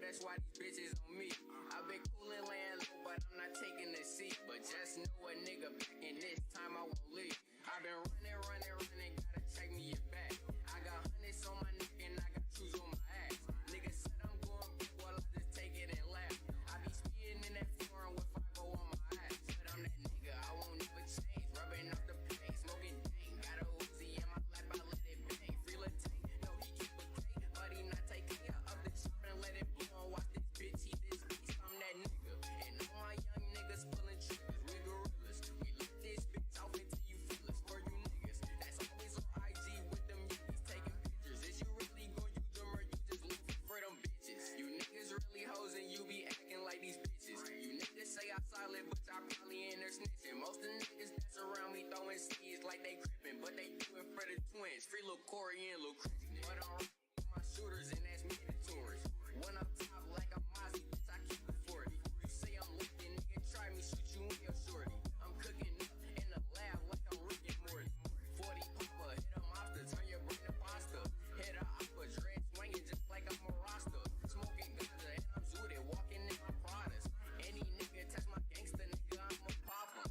that's why these bitches on me. I've been coolin' laying low, but I'm not taking a seat. But just know a nigga back in this time I won't leave. I've been running, gotta check me it back. I got hundreds on my neck and I got shoes on my ass. Niggas said I'm going quick while I just take it and laugh. I be speeding in that foreign with 5 on my ass. But I'm that nigga, I won't never change. Rubbing off the plate, smoking dang. Got a Uzi in my lap, I let it bang. Free little tank, no he keep a cake, but he not taking it up the chop and let it blow and watch this bitch eat this beast. I'm that nigga, and all my young niggas pulling triggers. We gorillas, we let this bitch off until you feel us. For you niggas, that's always on IG with them yuppies taking pictures. Is you really gon' use them or you just looking for them bitches? You niggas really hoes and you be acting like these bitches. You niggas say I solid, but y'all probably in there snitching. Most of the niggas that's around me throwing seeds like they crippin', but they do it for the twins. Free Lil Corey and Lil Christian. But I'm my shooters and that's mandatory. One up top like a Mozzie, bitch, I keep it 40. You say I'm looking, nigga, try me, shoot you in your shorty. I'm cooking up in the lab like I'm Rick and Morty. 40 papa, hit a monster, turn your brain to pasta. Hit a oppa, dread swinging just like I'm a roster. Smoking ganja and I'm zooted, walking in my Pradas. Any nigga touch my gangster, nigga, I'm a popper.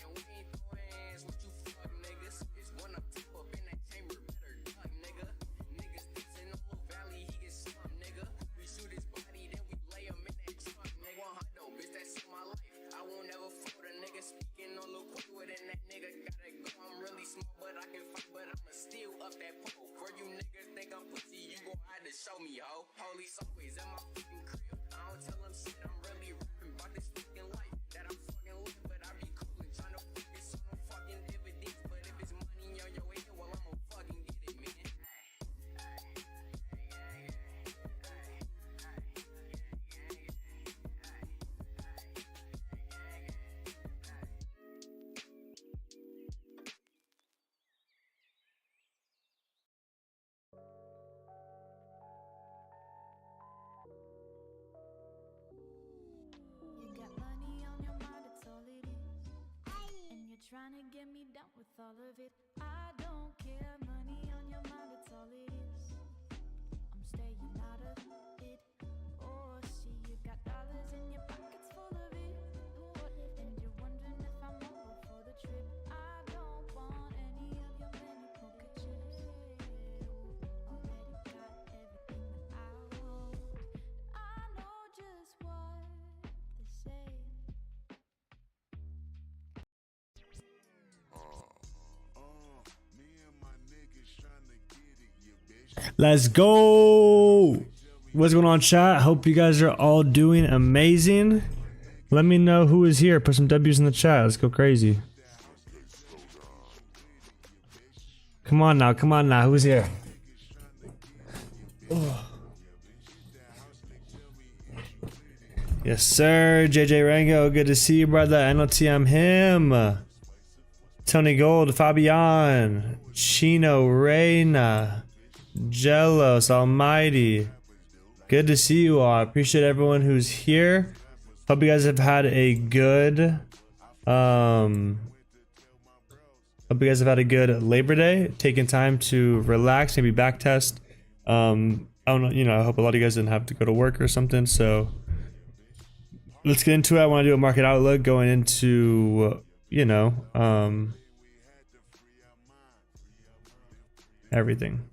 And we ain't throwing hands with you fuck niggas. It's one up top up in that chamber, better duck, nigga. Niggas dissing on Lil Valley, he get slumped, nigga. We shoot his body, then we lay him in that trunk, nigga. 100, bitch, that's in my life. I won't ever fold a nigga speaking on Lil Quaid, and that nigga gotta go. I'm really small, but I can fight, but I'ma steal up that pole. For you niggas think I'm pussy, you gon' have to show me, ho. Police always in my fucking crib. I don't tell them shit, I'm really rapping about this fucking life that I'm fucking live, but I be coolin', tryna focus on them fucking dividends. But if it's money on your head, well, I'ma fucking get it, man. You got money on your mind, that's all it is. And you're trying to get me down with all of it. I don't care, money on your mind, that's all it is. I'm staying out of it. Oh, see, you got dollars in your pockets full of it. And you're wondering if I'm over for the trip. I don't want any of your many poker chips. Already got everything that I want. I know just what they say. Let's go. What's going on, chat? Hope you guys are all doing amazing. Let me know who is here. Put some W's in the chat. Let's go crazy. Come on now, come on now. Who's here? Oh. Yes, sir. JJ Rango, good to see you, brother. NLT, I'm him. Tony Gold, Fabian, Chino, Reyna, Jellos, Almighty. Good to see you all. I appreciate everyone who's here. Hope you guys have had a good Labor Day, taking time to relax, maybe back test. I don't know, you know, I hope a lot of you guys didn't have to go to work or something. So let's get into it. I want to do a market outlook going into, you know, everything.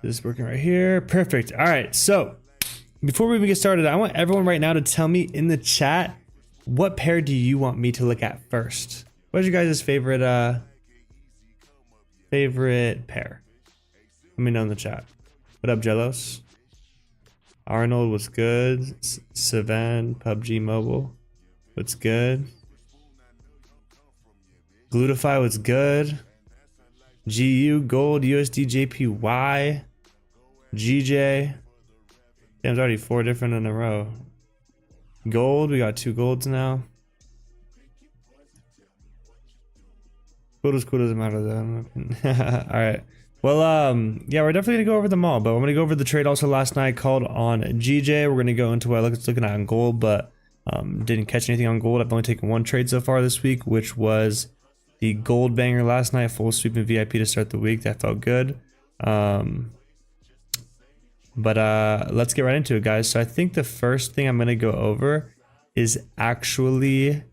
This is working right here. Perfect. All right. So before we even get started, I want everyone right now to tell me in the chat, what pair do you want me to look at first? What's your guys' favorite pair? Let me know in the chat. What up, Jellos? Arnold, what's good? Savan, PUBG Mobile, what's good? Glutify, what's good? GU, Gold, USD, JPY, GJ. Damn, there's already 4 different in a row. Gold, we got 2 golds now. Cool doesn't matter though. Alright. Well, yeah, we're definitely gonna go over them all, but I'm gonna go over the trade also last night called on GJ. We're gonna go into what I was looking at on gold, but didn't catch anything on gold. I've only taken 1 trade so far this week, which was the gold banger last night, full sweep and VIP to start the week. That felt good. But let's get right into it, guys. So I think the first thing I'm going to go over is actually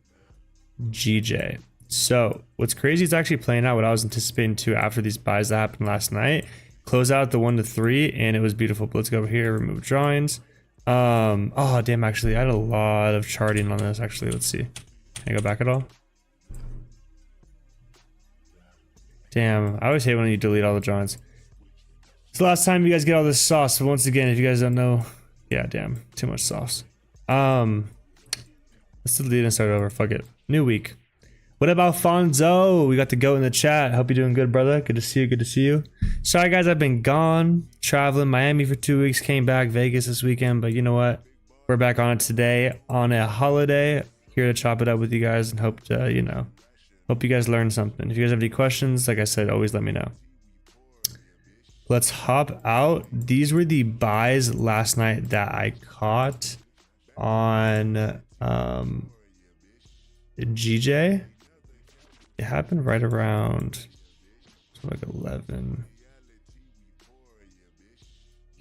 GJ. So what's crazy is actually playing out what I was anticipating to after these buys that happened last night. Close out the 1 to 3 and it was beautiful. But let's go over here, remove drawings. Oh damn, actually I had a lot of charting on this. Actually, let's see. Can I go back at all? Damn, I always hate when you delete all the drawings. It's the last time you guys get all this sauce. But once again, if you guys don't know, yeah, damn, too much sauce. Let's delete and start over. Fuck it. New week. What about Fonzo? We got the goat in the chat. Hope you're doing good, brother. Good to see you. Good to see you. Sorry, guys, I've been gone, traveling Miami for 2 weeks. Came back Vegas this weekend, but you know what? We're back on it today on a holiday. Here to chop it up with you guys and hope to, you know, hope you guys learned something. If you guys have any questions, like I said, always let me know. Let's hop out. These were the buys last night that I caught on GJ. It happened right around like 11.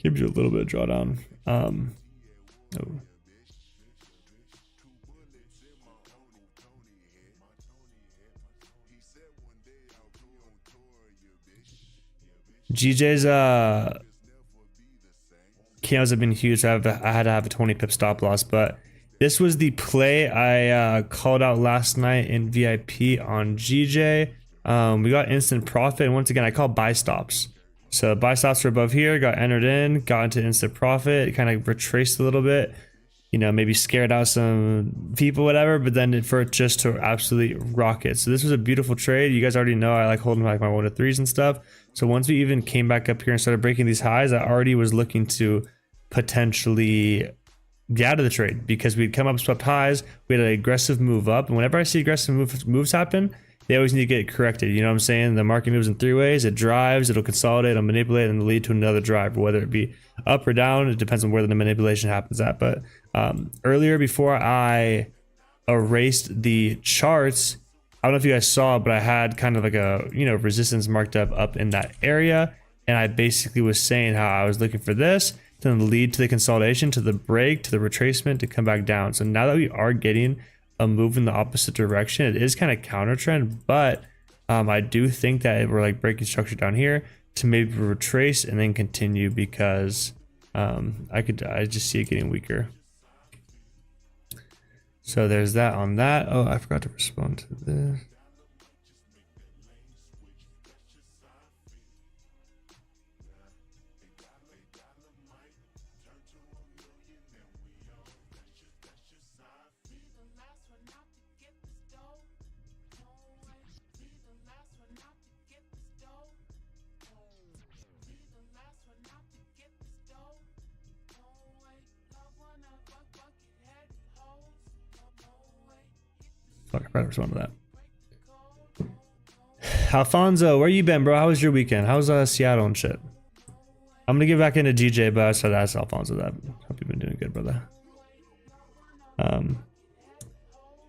Gives you a little bit of drawdown. Oh. GJ's cams have been huge. So I had to have a 20 pip stop loss, but this was the play I called out last night in VIP on GJ. We got instant profit, and once again I called buy stops. So buy stops were above here, got entered in, got into instant profit, kind of retraced a little bit, you know, maybe scared out some people, whatever, but then for it just to absolutely rocket. So this was a beautiful trade. You guys already know I like holding like my 1 to 3s and stuff. So once we even came back up here and started breaking these highs, I already was looking to potentially get out of the trade because we'd come up swept highs. We had an aggressive move up, and whenever I see aggressive moves happen, they always need to get corrected. You know what I'm saying? The market moves in 3 ways. It drives, it'll consolidate, it'll manipulate, and lead to another drive, whether it be up or down. It depends on where the manipulation happens at. But earlier, before I erased the charts, I don't know if you guys saw, but I had kind of like a, you know, resistance marked up in that area, and I basically was saying how I was looking for this to lead to the consolidation, to the break, to the retracement, to come back down. So now that we are getting a move in the opposite direction, it is kind of counter trend, but I do think that we're like breaking structure down here to maybe retrace and then continue, because I just see it getting weaker. So there's that on that. Oh, I forgot to respond to this. Fuck, I forgot to respond to that. Alfonso, where you been, bro? How was your weekend? How's Seattle and shit? I'm gonna get back into GJ, but I started to ask Alfonso that. Hope you've been doing good, brother.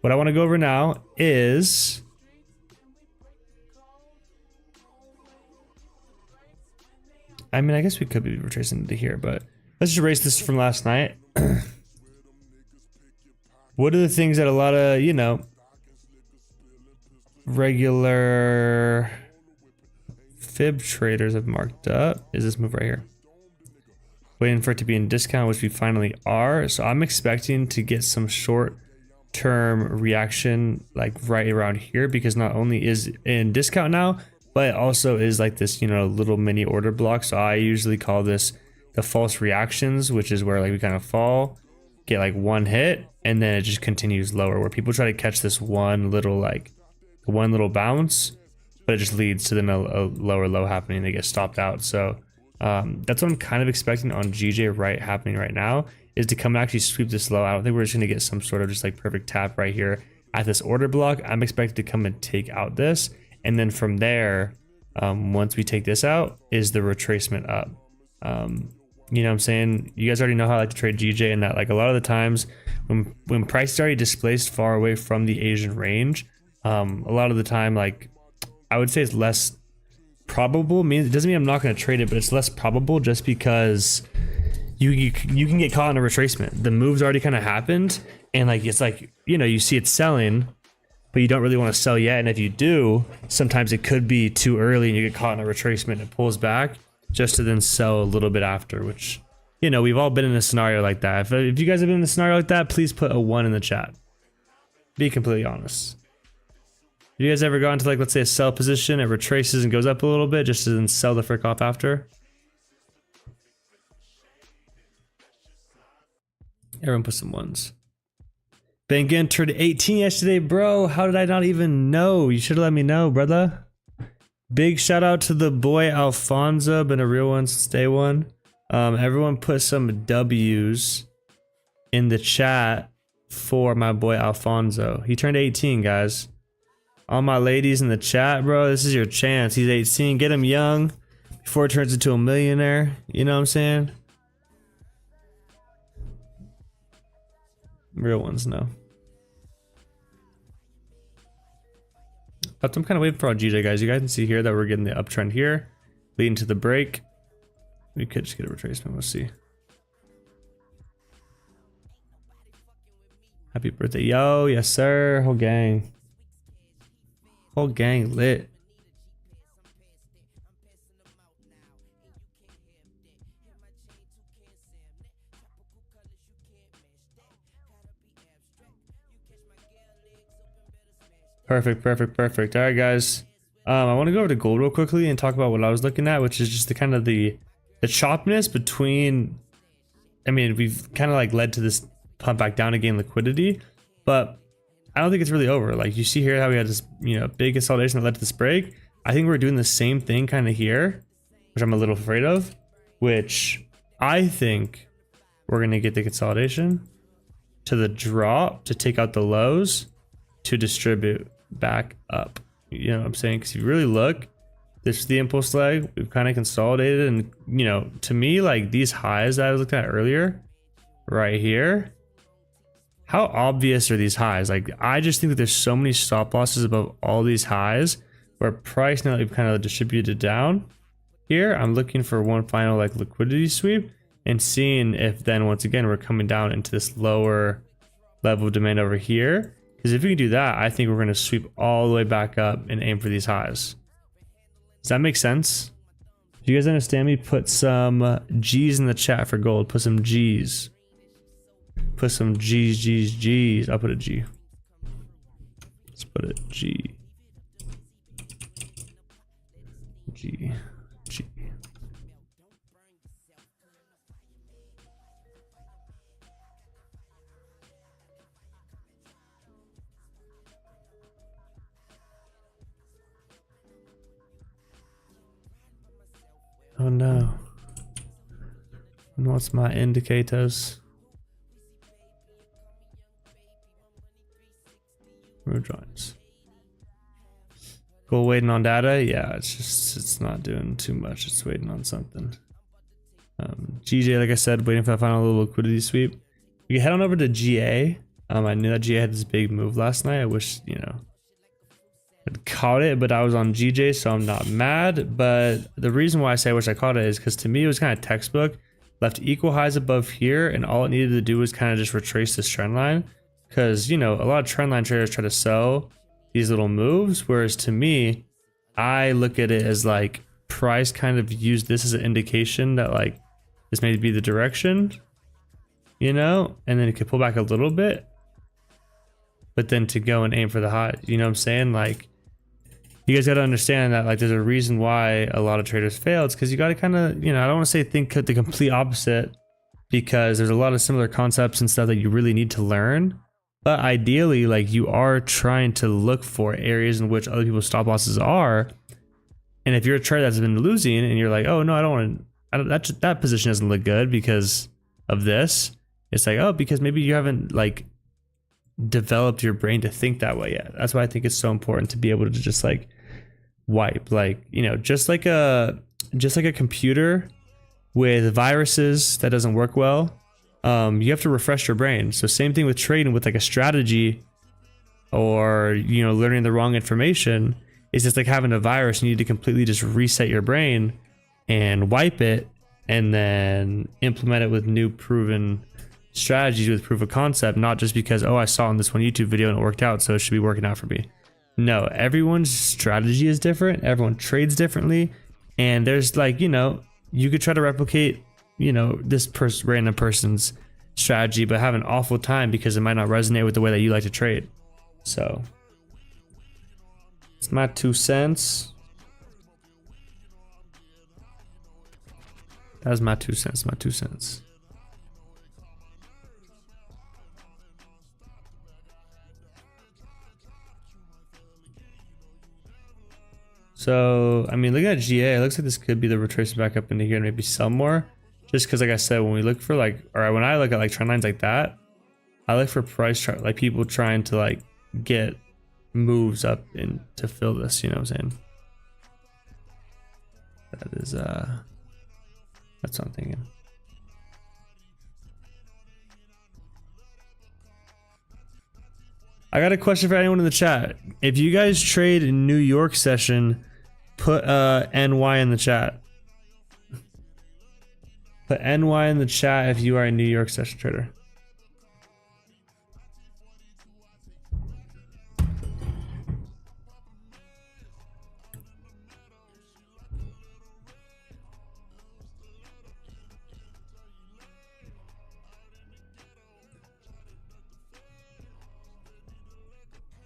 What I want to go over now is I mean, I guess we could be retracing into here, but let's just erase this from last night. What are the things that a lot of, you know, regular fib traders have marked up? Is this move right here? Waiting for it to be in discount, which we finally are. So I'm expecting to get some short-term reaction like right around here, because not only is it in discount now, but it also is like this, you know, little mini order block. So I usually call this the false reactions, which is where like we kind of fall, get like one hit, and then it just continues lower, where people try to catch this one little bounce, but it just leads to then a lower low happening. They get stopped out. So that's what I'm kind of expecting on GJ happening right now, is to come and actually sweep this low. I don't think we're just gonna get some sort of just like perfect tap right here at this order block. I'm expected to come and take out this, and then from there, once we take this out, is the retracement up. You know what I'm saying? You guys already know how I like to trade GJ, and that like a lot of the times when price is already displaced far away from the Asian range, a lot of the time, like I would say it's less probable. It doesn't mean I'm not going to trade it, but it's less probable just because you can get caught in a retracement. The move's already kind of happened, and like it's like, you know, you see it selling, but you don't really want to sell yet. And if you do, sometimes it could be too early and you get caught in a retracement. It pulls back just to then sell a little bit after, which, you know, we've all been in a scenario like that. If you guys have been in a scenario like that, please put a 1 in the chat. Be completely honest. Have you guys ever gone to, like, let's say a sell position, it retraces and goes up a little bit just to then sell the frick off after? Everyone put some 1s. Ben Ginn turned 18 yesterday, bro. How did I not even know? You should have let me know, brother. Big shout out to the boy Alfonso. Been a real one since day one. Everyone put some W's in the chat for my boy Alfonso. He turned 18, guys. All my ladies in the chat, bro, this is your chance. He's 18. Get him young before he turns into a millionaire. You know what I'm saying? Real ones, no. But I'm kind of waiting for our GJ, guys. You guys can see here that we're getting the uptrend here, leading to the break. We could just get a retracement. We'll see. Happy birthday, yo! Yes, sir. Whole gang. Whole gang lit. Perfect, perfect, perfect. All right, guys. I want to go over to gold real quickly and talk about what I was looking at, which is just the kind of the choppiness between. I mean, we've kind of like led to this pump back down to gain liquidity, but I don't think it's really over. Like you see here how we had this, you know, big consolidation that led to this break. I think we're doing the same thing kind of here, which I'm a little afraid of, which I think we're going to get the consolidation to the drop to take out the lows to distribute back up. You know what I'm saying? Because if you really look, this is the impulse leg. We've kind of consolidated, and you know, to me, like these highs that I was looking at earlier, right here, how obvious are these highs? Like I just think that there's so many stop losses above all these highs where price now that we've kind of distributed down here. I'm looking for one final like liquidity sweep and seeing if then once again we're coming down into this lower level of demand over here. Because if we can do that, I think we're going to sweep all the way back up and aim for these highs. Does that make sense? Do you guys understand me? Put some G's in the chat for gold. Put some G's. Put some G's, G's, G's. I'll put a G. Let's put a G. G. G. Oh no. And what's my indicators? Road drawings. Gold waiting on data? Yeah, it's not doing too much. It's waiting on something. GJ, like I said, waiting for the final little liquidity sweep. We can head on over to GA. I knew that GA had this big move last night. I wish, you know, I'd caught it, but I was on GJ, so I'm not mad. But the reason why I say I wish I caught it is because to me it was kind of textbook. Left equal highs above here, and all it needed to do was kind of just retrace this trend line. Because, you know, a lot of trend line traders try to sell these little moves, whereas to me, I look at it as like price kind of used this as an indication that like this may be the direction, you know, and then it could pull back a little bit, but then to go and aim for the high, you know what I'm saying? Like, you guys got to understand that like there's a reason why a lot of traders fail. It's because you got to kind of, you know, I don't want to say think the complete opposite, because there's a lot of similar concepts and stuff that you really need to learn. But ideally, like you are trying to look for areas in which other people's stop losses are. And if you're a trader that's been losing and you're like, oh no, I don't want that position doesn't look good because of this. It's like, oh, because maybe you haven't like developed your brain to think that way yet. That's why I think it's so important to be able to just like wipe, like, you know, just like a computer with viruses that doesn't work well. You have to refresh your brain. So same thing with trading, with like a strategy or, you know, learning the wrong information. It's just like having a virus. You need to completely just reset your brain and wipe it and then implement it with new proven strategies with proof of concept, not just because, oh, I saw in this one YouTube video and it worked out, so it should be working out for me. No, everyone's strategy is different. Everyone trades differently. And there's like, you know, you could try to replicate, you know, this random person's strategy, but have an awful time because it might not resonate with the way that you like to trade. So it's my 2 cents. That's my 2 cents, my 2 cents. So, I mean, look at GA. It looks like this could be the retracement back up into here and maybe sell more. Just because, like I said, when we look for like, or when I look at like trend lines like that, I look for price chart, like people trying to like get moves up in to fill this, you know what I'm saying? That is, that's what I'm thinking. I got a question for anyone in the chat. If you guys trade in New York session, put NY in the chat. Put NY in the chat if you are a New York session trader.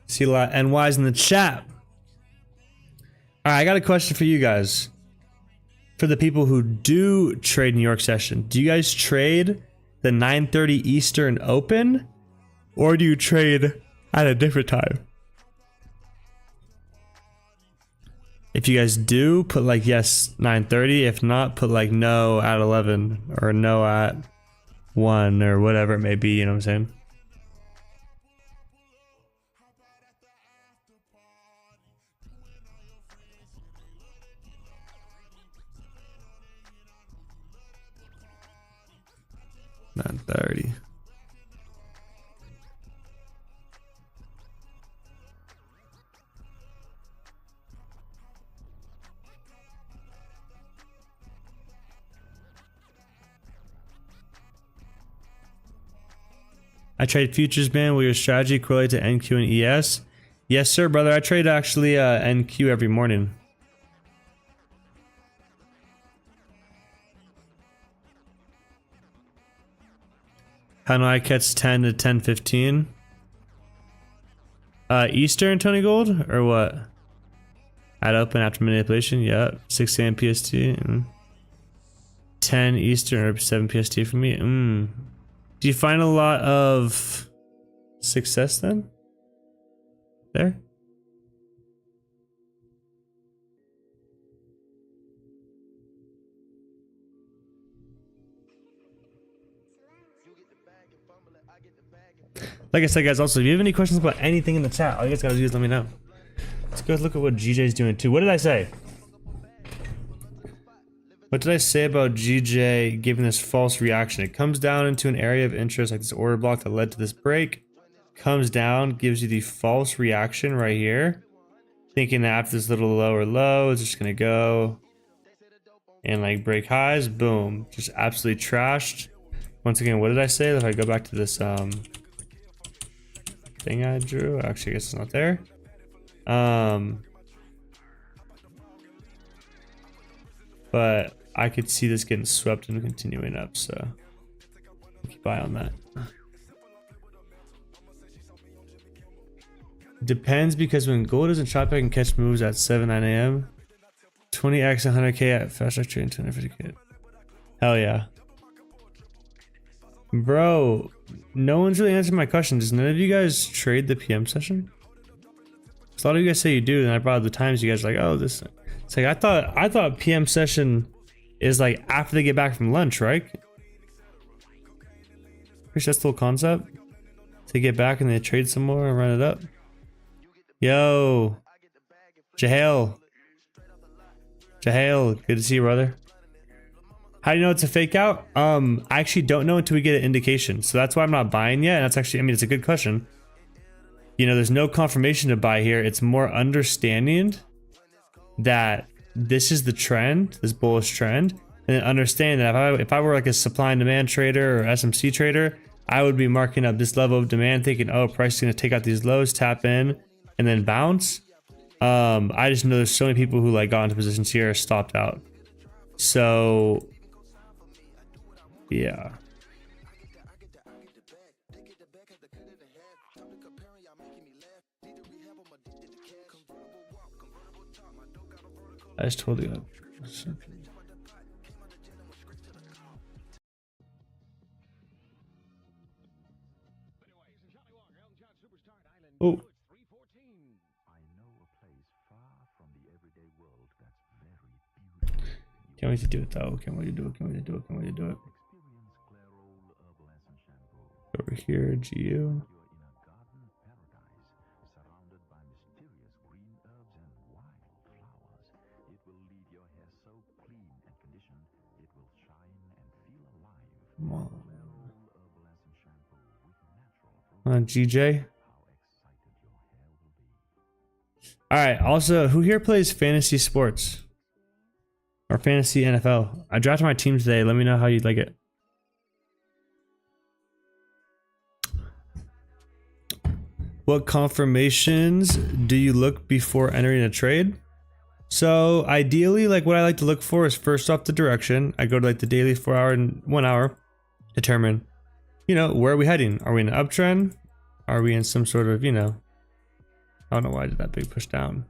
See a lot of NYs in the chat. All right, I got a question for you guys. For the people who do trade New York session, do you guys trade the 9:30 Eastern open, or do you trade at a different time? If you guys do, put like yes 9:30. If not, put like no at 11 or no at 1 or whatever it may be. You know what I'm saying? $9:30. I trade futures, man. Will your strategy correlate to NQ and ES? Yes, sir, brother. I trade actually NQ every morning. How do I catch 10 to 10:15? Eastern, Tony Gold, or what? At open after manipulation, yep. 6 a.m. PST. 10 Eastern or 7 PST for me. Do you find a lot of success then? There? Like I said, guys, also, if you have any questions about anything in the chat, all you guys gotta do is let me know. Let's go look at what GJ's doing too. What did I say? What did I say about GJ giving this false reaction? It comes down into an area of interest like this order block that led to this break. Comes down, gives you the false reaction right here. Thinking that after this little lower low, it's just gonna go and like break highs. Boom. Just absolutely trashed. Once again, what did I say? If I go back to this thing I drew, actually I guess it's not there. But I could see this getting swept and continuing up, so keep eye on that. Depends, because when gold isn't shot back and catch moves at 7-9 a.m. 20x 100k at fast track trading 250k. Hell yeah. Bro, no one's really answering my question. Does none of you guys trade the PM session? A lot of you guys say you do, and I brought up the times you guys are like, oh, this. It's like I thought PM session is like after they get back from lunch, right? Pretty sure that's the whole concept. They get back and they trade some more and run it up. Yo, Jahail, good to see you, brother. How do you know it's a fake out? I actually don't know until we get an indication. So that's why I'm not buying yet. And that's actually, I mean, it's a good question. You know, there's no confirmation to buy here. It's more understanding that this is the trend, this bullish trend. And then understand that if I were like a supply and demand trader or SMC trader, I would be marking up this level of demand thinking, oh, price is going to take out these lows, tap in, and then bounce. I just know there's so many people who like got into positions here, stopped out. So yeah. I just totally got. Oh. Can't wait to do it though. Can't wait to do it. Can't wait to do it. Can't wait to do it. Over here, GU. Come on, GJ. All right. Also, who here plays fantasy sports or fantasy NFL? I drafted my team today. Let me know how you'd like it. What confirmations do you look before entering a trade? So ideally, like what I like to look for is first off the direction. I go to like the daily 4 hour and 1 hour, determine, you know, where are we heading? Are we in an uptrend? Are we in some sort of, you know, I don't know why I did that big push down.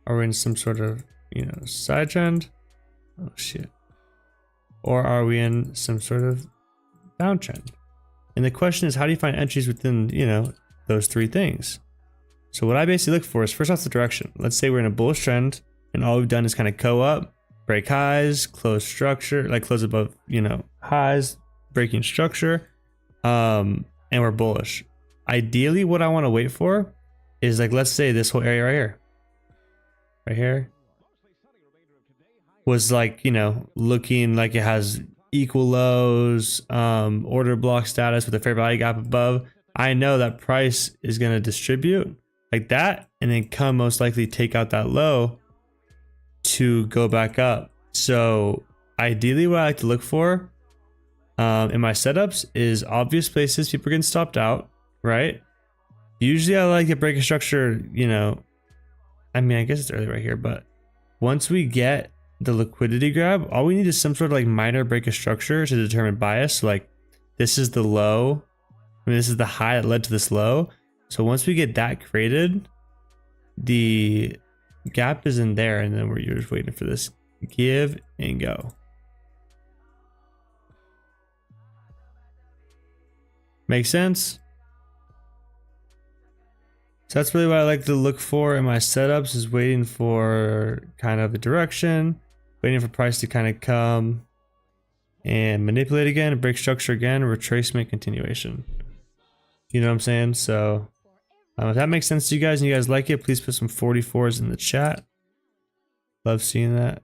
Are we in some sort of, you know, side trend? Oh shit. Or are we in some sort of downtrend? And the question is, how do you find entries within, you know, those three things? So what I basically look for is first off the direction. Let's say we're in a bullish trend and all we've done is kind of go up, break highs, close structure, like close above, you know, highs, breaking structure, and we're bullish. Ideally, what I want to wait for is like, let's say this whole area right here was like, you know, looking like it has equal lows, order block status with a fair value gap above. I know that price is going to distribute like that and then come most likely take out that low to go back up. So ideally what I like to look for in my setups is obvious places people are getting stopped out, right? Usually I like to break a structure, you know, I mean, I guess it's early right here, but once we get the liquidity grab, all we need is some sort of like minor break of structure to determine bias. So like this is the low. I mean, this is the high that led to this low. So once we get that created, the gap is in there, and then you're just waiting for this give and go. Make sense? So that's really what I like to look for in my setups, is waiting for kind of the direction, waiting for price to kind of come and manipulate again, break structure again, retracement, continuation. You know what I'm saying? So if that makes sense to you guys and you guys like it, please put some 44s in the chat. Love seeing that.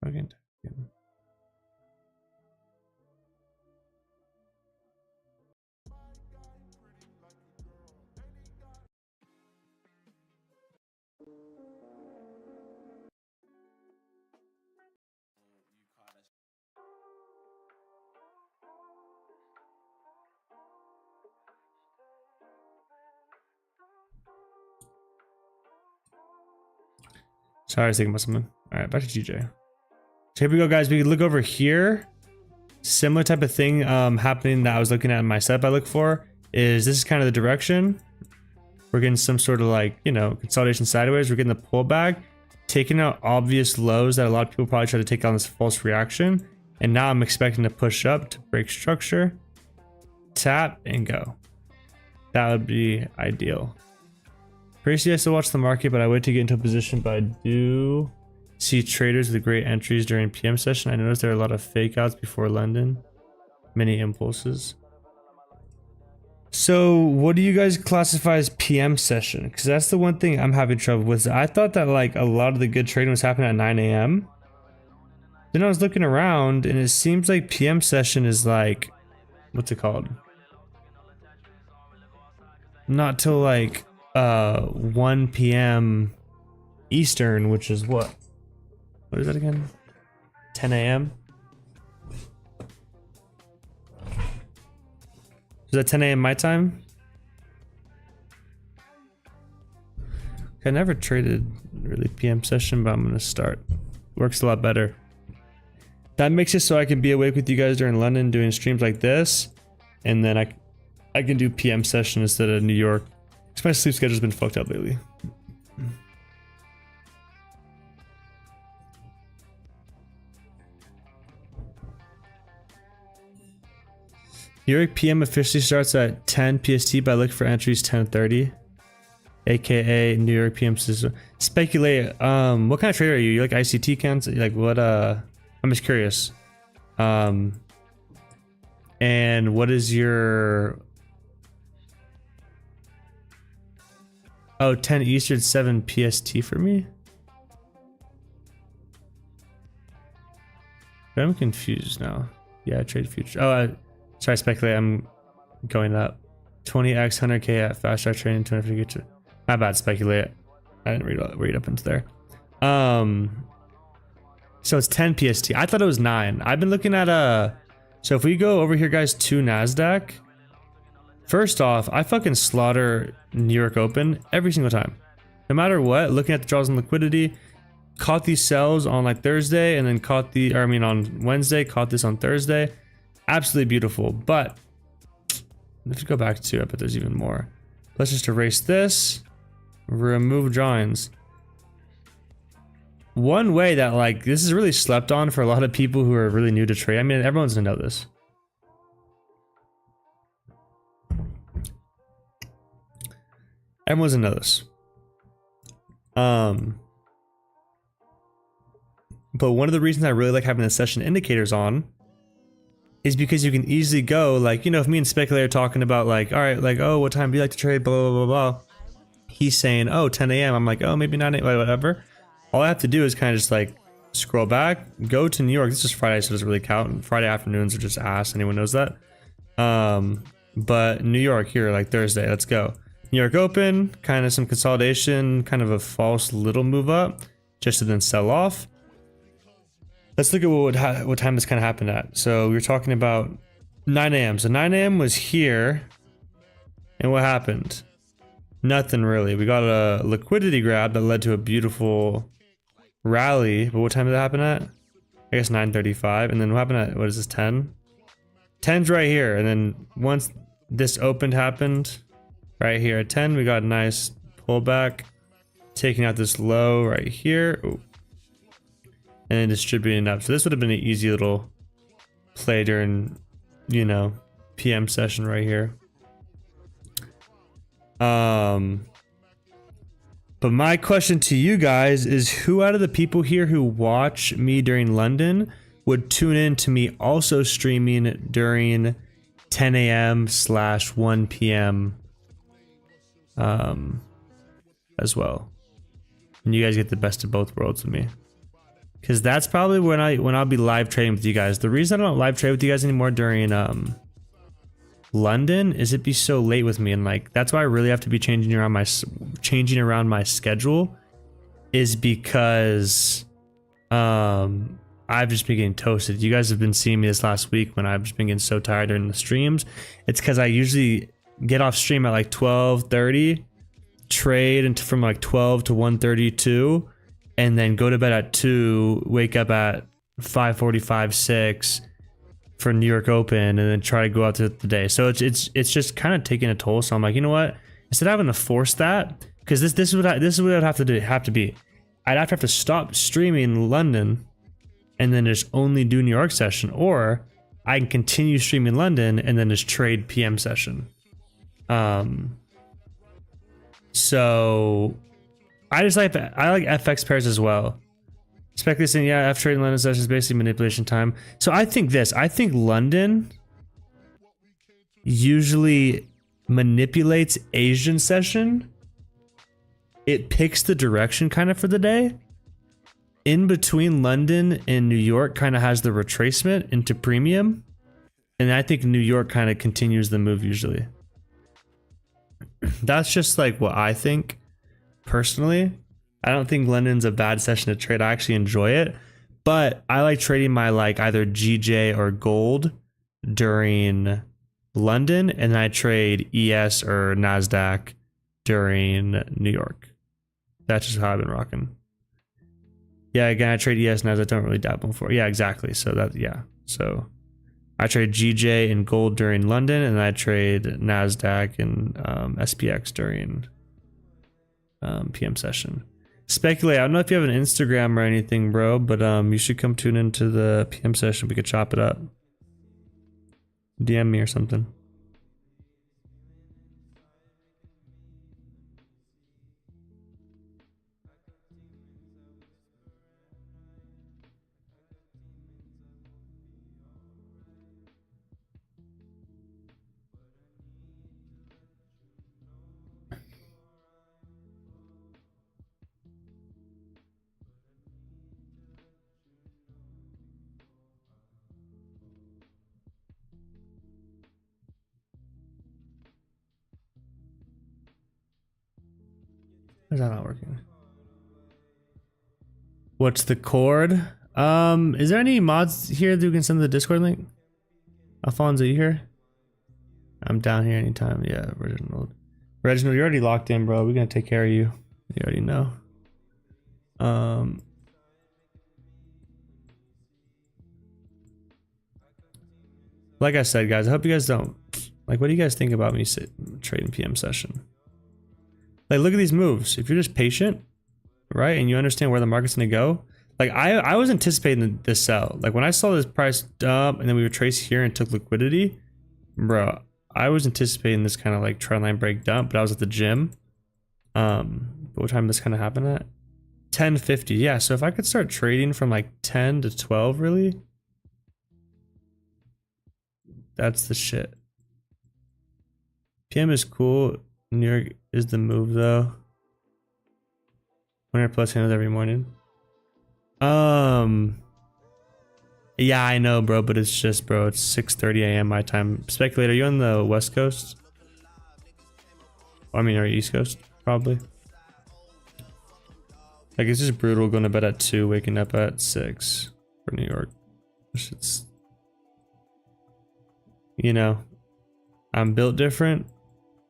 Okay. Sorry, I was thinking about something. All right, back to GJ. So here we go, guys. We can look over here. Similar type of thing happening that I was looking at in my setup. I look for is this is kind of the direction. We're getting some sort of like, you know, consolidation sideways. We're getting the pullback, taking out obvious lows that a lot of people probably try to take on this false reaction. And now I'm expecting to push up to break structure, tap, and go. That would be ideal. Previously, I still watch the market, but I wait to get into a position. But I do see traders with great entries during PM session. I noticed there are a lot of fake outs before London. Many impulses. So what do you guys classify as PM session? Because that's the one thing I'm having trouble with. I thought that like a lot of the good trading was happening at 9 a.m. Then I was looking around and it seems like PM session is like, what's it called? Not till like 1 p.m. Eastern, which is what? What is that again? 10 a.m. Is that 10 a.m. my time? I never traded really PM session, but I'm gonna start. Works a lot better. That makes it so I can be awake with you guys during London doing streams like this, and then I can do PM session instead of New York. Because my sleep schedule's been fucked up lately. New York PM officially starts at 10 PST, but I look for entries 10:30, aka New York PM system. Speculate. What kind of trader are you? You like ICT counts? Like what? I'm just curious. And what is your? Oh, 10 Eastern, 7 PST for me. I'm confused now. Yeah, I trade futures. Oh, sorry, speculate. I'm going up. 20x 100k at fast start trading 250. My bad, speculate. I didn't read up into there. So it's 10 PST. I thought it was 9. I've been looking at so if we go over here, guys, to NASDAQ. First off, I fucking slaughter New York Open every single time. No matter what, looking at the draws and liquidity, caught these sells on like Thursday and then on Wednesday, caught this on Thursday. Absolutely beautiful. But let's go back to it, but there's even more. Let's just erase this, remove drawings. One way that like this is really slept on for a lot of people who are really new to trade. I mean, everyone's gonna know this. Everyone's gonna know this. But one of the reasons I really like having the session indicators on is because you can easily go like, you know, if me and Speculator are talking about like, all right, like, oh, what time do you like to trade? Blah, blah, blah, blah. He's saying, oh, 10 a.m. I'm like, oh, maybe 9 a.m., whatever. All I have to do is kind of just like scroll back, go to New York. This is Friday, so it doesn't really count. And Friday afternoons are just ass. Anyone knows that. But New York here, like Thursday, let's go. New York Open, kind of some consolidation, kind of a false little move up, just to then sell off. Let's look at what time this kind of happened at. So we were talking about 9 a.m. So 9 a.m. was here. And what happened? Nothing really. We got a liquidity grab that led to a beautiful rally. But what time did that happen at? I guess 9:35. And then what happened at, what is this, 10? 10's right here. And then once this opened happened, right here at 10, we got a nice pullback, taking out this low right here. Ooh. And then distributing up. So this would have been an easy little play during, you know, PM session right here. But my question to you guys is, who out of the people here who watch me during London would tune in to me also streaming during 10 a.m. / 1 p.m. As well? And you guys get the best of both worlds with me. Because that's probably when I'll be live trading with you guys. The reason I don't live trade with you guys anymore during London is it'd be so late with me, and like that's why I really have to be changing around my schedule, is because I've just been getting toasted. You guys have been seeing me this last week when I've just been getting so tired during the streams. It's because I usually get off stream at like 12:30, trade from like 12 to 1:32, and then go to bed at 2, wake up at 5:45, 6 for New York Open, and then try to go out to the day. So it's just kind of taking a toll. So I'm like, you know what? Instead of having to force that, because this is what I'd have to be. I'd have to stop streaming London and then just only do New York session, or I can continue streaming London and then just trade PM session. So I like FX pairs as well. Speculating saying, yeah, F trading London session is basically manipulation time. So I think London usually manipulates Asian session, it picks the direction kind of for the day. In between London and New York kind of has the retracement into premium. And I think New York kind of continues the move usually. That's just like what I think personally. I don't think London's a bad session to trade. I actually enjoy it. But I like trading my like either GJ or gold during London, and I trade ES or NASDAQ during New York. That's just how I've been rocking. Yeah, again, I trade ES, NASDAQ, don't really dabble for. Yeah, exactly. So that, yeah. So I trade GJ and gold during London, and I trade NASDAQ and SPX during PM session. Speculate. I don't know if you have an Instagram or anything, bro, but you should come tune into the PM session. We could chop it up. DM me or something. Is that not working? What's the cord? Is there any mods here that we can send the Discord link? Alfonso, you here? I'm down here anytime. Yeah, Reginald. Reginald, you're already locked in, bro. We're gonna take care of you. You already know. Like I said, guys, I hope you guys don't like. What do you guys think about me trading PM session? Like, look at these moves. If you're just patient, right, and you understand where the market's gonna go, like I was anticipating this sell. Like when I saw this price dump and then we retraced here and took liquidity, bro, I was anticipating this kind of like trend line break dump. But I was at the gym. But what time this kind of happened at? 10:50. Yeah. So if I could start trading from like 10 to 12, really, that's the shit. PM is cool. New York is the move though. 100 plus handles every morning. Yeah, I know, bro, but it's just, bro, it's 6:30 a.m. my time. Speculate, are you on the West Coast? I mean, or East Coast, probably. Like, it's just brutal going to bed at 2, waking up at 6 for New York. It's, you know, I'm built different,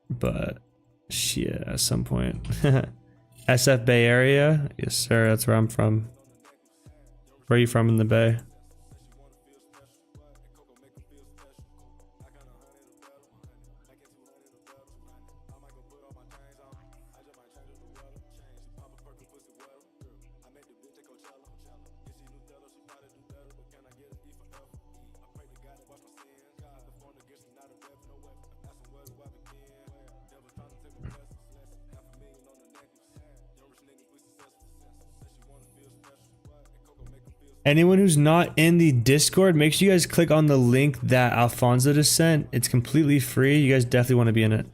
but shit, at some point. SF Bay Area? Yes, sir, that's where I'm from. Where are you from in the Bay? Anyone who's not in the Discord, make sure you guys click on the link that Alfonso just sent. It's completely free. You guys definitely want to be in it.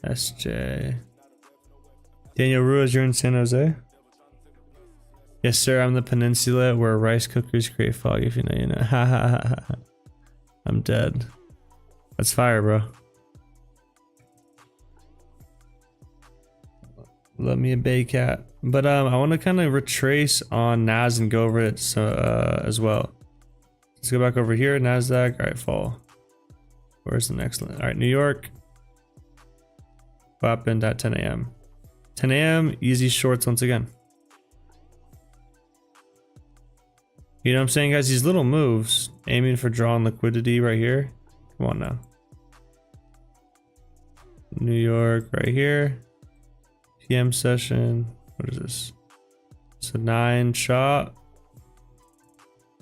SJ. Daniel Ruiz, you're in San Jose? Yes, sir. I'm the peninsula where rice cookers create fog. If you know, you know. I'm dead. That's fire, bro. Love me a Bay Cat. But I want to kind of retrace on NAS and go over it as well. Let's go back over here. NASDAQ. All right, fall. Where's the next one? All right, New York. What happened at 10 a.m.? 10 a.m. Easy shorts once again. You know what I'm saying, guys? These little moves, aiming for drawing liquidity right here. Come on now. New York right here. PM session. What is this? So 9 shot.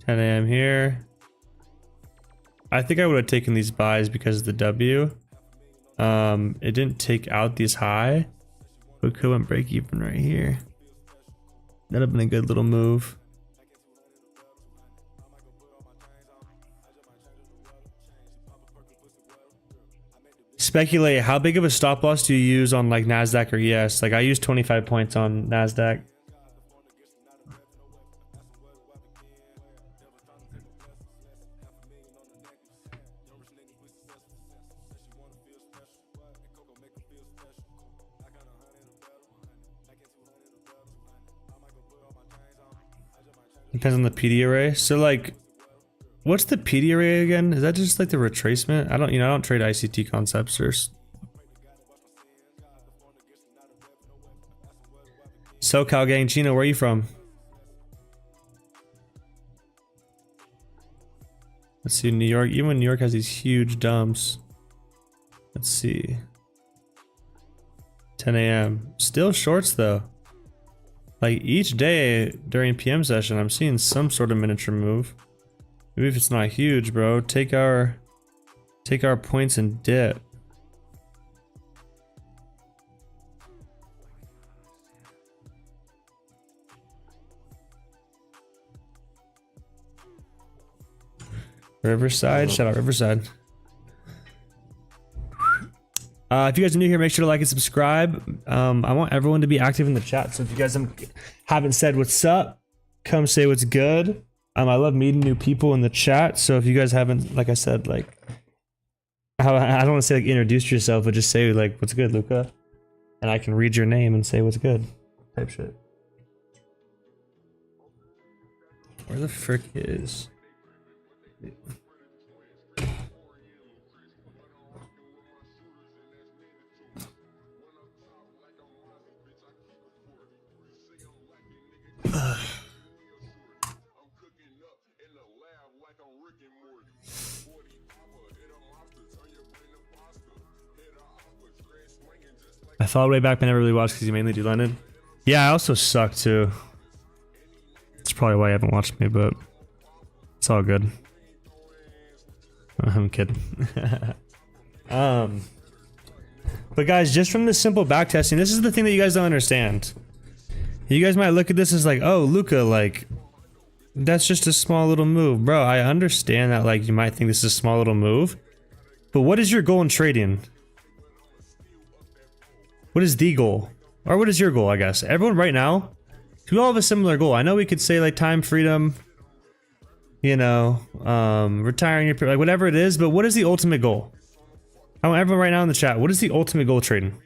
10 a.m. here. I think I would have taken these buys because of the W. It didn't take out these high, but could went break even right here. That'd have been a good little move. speculate, how big of a stop loss do you use on like NASDAQ or ES? Like I use 25 points on NASDAQ. Depends on the PD array. So like, what's the PD array again? Is that just like the retracement? I don't trade ICT concepts. SoCal gang, Chino, where are you from? Let's see, New York. Even New York has these huge dumps. Let's see. 10 a.m. Still shorts though. Like each day during PM session, I'm seeing some sort of miniature move. Maybe if it's not huge, bro. Take our points and dip. Riverside, shout out Riverside. If you guys are new here, make sure to like and subscribe. I want everyone to be active in the chat. So if you guys haven't said what's up, come say what's good. I love meeting new people in the chat. So if you guys haven't, like I said, like, I don't want to say like introduce yourself, but just say like, what's good, Luca? And I can read your name and say what's good type shit. Where the frick is... I followed way back, but never really watched because you mainly do London. Yeah, I also suck too. That's probably why you haven't watched me, but it's all good. I'm kidding. But guys, just from this simple backtesting, this is the thing that you guys don't understand. You guys might look at this as like, oh, Luca, like, that's just a small little move. Bro, I understand that, like, you might think this is a small little move. But what is your goal in trading? What is the goal? Or what is your goal, I guess? Everyone right now, we all have a similar goal. I know we could say, like, time freedom, you know, retiring your, like, whatever it is, but what is the ultimate goal? I want everyone right now in the chat, what is the ultimate goal of trading?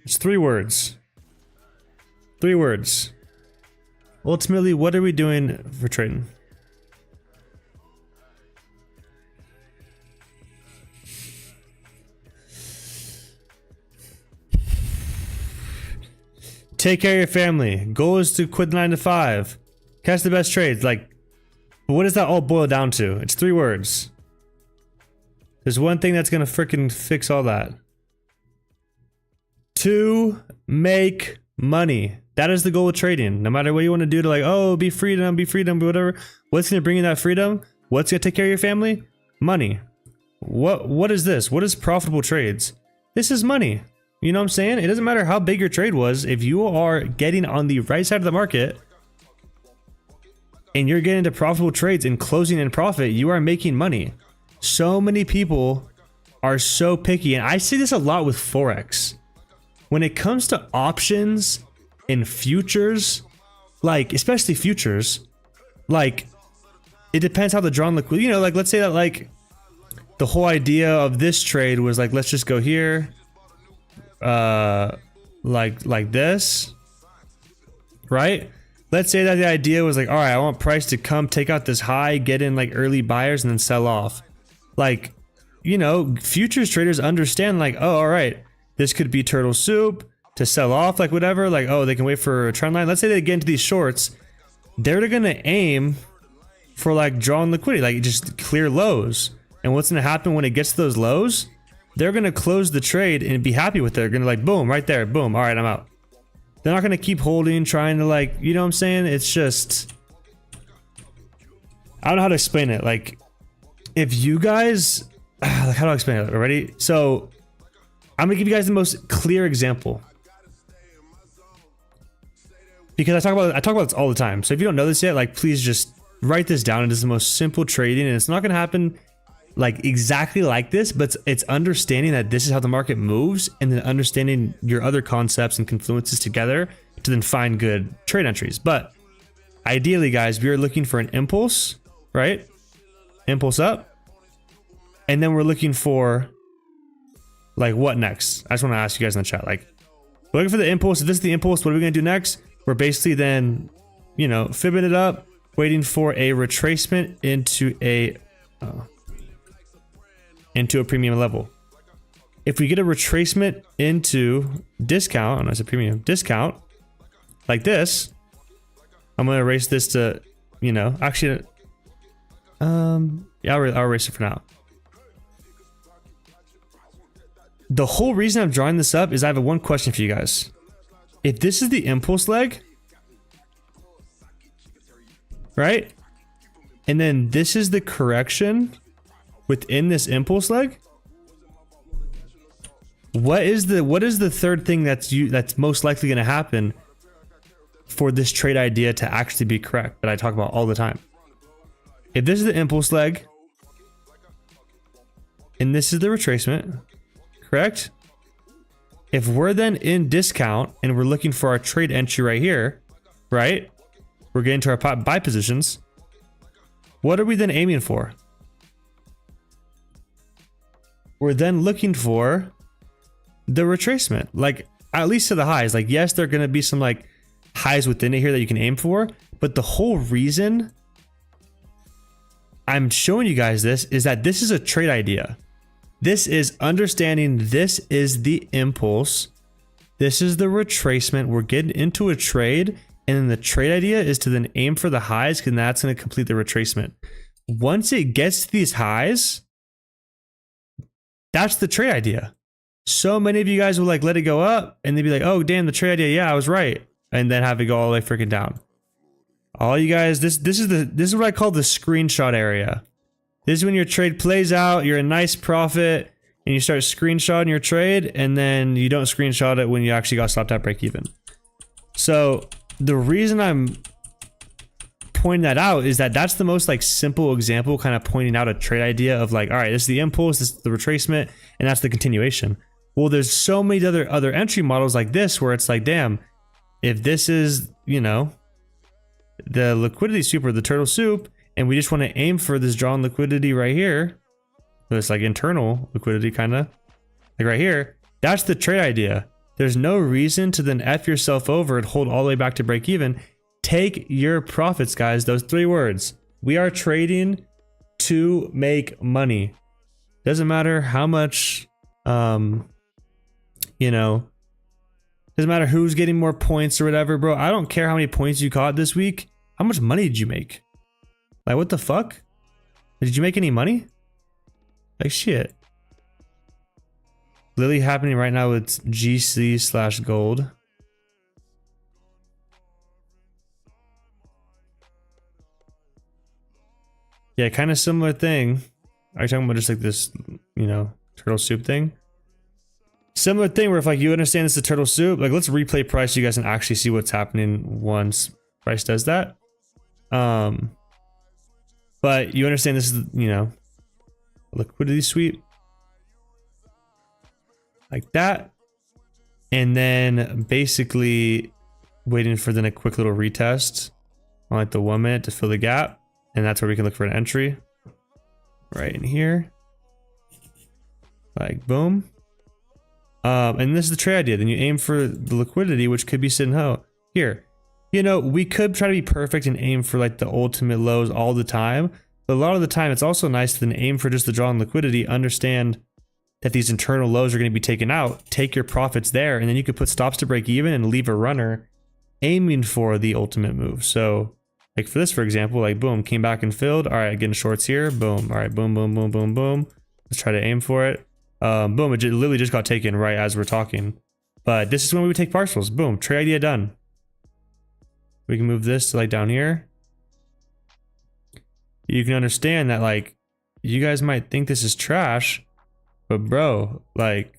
It's 3 words. 3 words. Ultimately, what are we doing for trading? Take care of your family. Goal is to quit the 9 to 5. Catch the best trades. Like, what does that all boil down to? It's 3 words. There's one thing that's gonna freaking fix all that. To make money. That is the goal of trading. No matter what you want to do to, like, oh, be freedom, whatever. What's gonna bring you that freedom? What's gonna take care of your family? Money. What is this? What is profitable trades? This is money. You know what I'm saying? It doesn't matter how big your trade was. If you are getting on the right side of the market and you're getting into profitable trades and closing in profit, you are making money. So many people are so picky, and I see this a lot with Forex. When it comes to options and futures, like, especially futures, like, it depends how the drawn liquidity, you know, like, let's say that, like, the whole idea of this trade was like, let's just go here, like this, right? Let's say that the idea was like, all right, I want price to come take out this high, get in like early buyers and then sell off. Like, you know, futures traders understand, like, oh, all right, this could be turtle soup to sell off, like whatever, like, oh, they can wait for a trend line. Let's say they get into these shorts, they're gonna aim for like drawn liquidity, like just clear lows. And what's gonna happen when it gets to those lows? They're gonna close the trade and be happy with it. They're gonna, like, boom, right there, boom, all right, I'm out. They're not gonna keep holding, trying to, like, you know what I'm saying? It's just, I don't know how to explain it. Like, if you guys, like, how do I explain it? Ready? So I'm gonna give you guys the most clear example, because I talk about this all the time. So if you don't know this yet, like, please just write this down. It is the most simple trading, and it's not gonna happen like exactly like this, but it's understanding that this is how the market moves and then understanding your other concepts and confluences together to then find good trade entries. But ideally, guys, we are looking for an impulse, right? Impulse up. And then we're looking for like what next? I just want to ask you guys in the chat, like we're looking for the impulse. If this is the impulse, what are we going to do next? We're basically then, you know, fibbing it up, waiting for a retracement into a premium level. If we get a retracement into discount, and I said premium discount, like this, I'm gonna erase this to, you know, actually, yeah, I'll erase it for now. The whole reason I'm drawing this up is I have one question for you guys. If this is the impulse leg, right? And then this is the correction within this impulse leg. What is the third thing that's most likely going to happen for this trade idea to actually be correct that I talk about all the time? If this is the impulse leg and this is the retracement, correct? If we're then in discount and we're looking for our trade entry right here, right? We're getting to our buy positions. What are we then aiming for? We're then looking for the retracement, like at least to the highs. Like, yes, there are going to be some like highs within it here that you can aim for, but the whole reason I'm showing you guys this is that this is a trade idea. This is understanding this is the impulse. This is the retracement. We're getting into a trade, and then the trade idea is to then aim for the highs, because that's going to complete the retracement. Once it gets to these highs, that's the trade idea. So many of you guys will like let it go up and they'd be like, oh damn, the trade idea, yeah, I was right. And then have it go all the way freaking down. All you guys, this is what I call the screenshot area. This is when your trade plays out, you're a nice profit, and you start screenshotting your trade, and then you don't screenshot it when you actually got stopped at break even. So the reason I'm pointing that out is that that's the most like simple example, kind of pointing out a trade idea of like, all right, this is the impulse, this is the retracement, and that's the continuation. Well, there's so many other entry models like this where it's like, damn, if this is, you know, the liquidity soup or the turtle soup, and we just want to aim for this drawn liquidity right here, this like internal liquidity kind of like right here, that's the trade idea. There's no reason to then F yourself over and hold all the way back to break even. Take your profits, guys. Those 3 words. We are trading to make money. Doesn't matter how much, you know, doesn't matter who's getting more points or whatever, bro. I don't care how many points you caught this week. How much money did you make? Like, what the fuck? Did you make any money? Like, shit. Literally happening right now with GC/gold. Yeah, kind of similar thing. Are you talking about just like this, you know, turtle soup thing? Similar thing where if like you understand it's a turtle soup, like let's replay price so you guys can actually see what's happening once price does that. But you understand this is, you know, liquidity sweep. Like that. And then basically waiting for then a quick little retest on like the 1 minute to fill the gap. And that's where we can look for an entry. Right in here. Like boom. And this is the trade idea. Then you aim for the liquidity, which could be sitting here. You know, we could try to be perfect and aim for like the ultimate lows all the time. But a lot of the time, it's also nice to then aim for just the drawn liquidity. Understand that these internal lows are going to be taken out. Take your profits there. And then you could put stops to break even and leave a runner aiming for the ultimate move. So like for this, for example, like boom, came back and filled. All right, getting shorts here. Boom. All right, boom, boom, boom, boom, boom. Let's try to aim for it. Boom, it literally just got taken right as we're talking. But this is when we would take partials. Boom, trade idea done. We can move this to like down here. You can understand that like you guys might think this is trash, but bro, like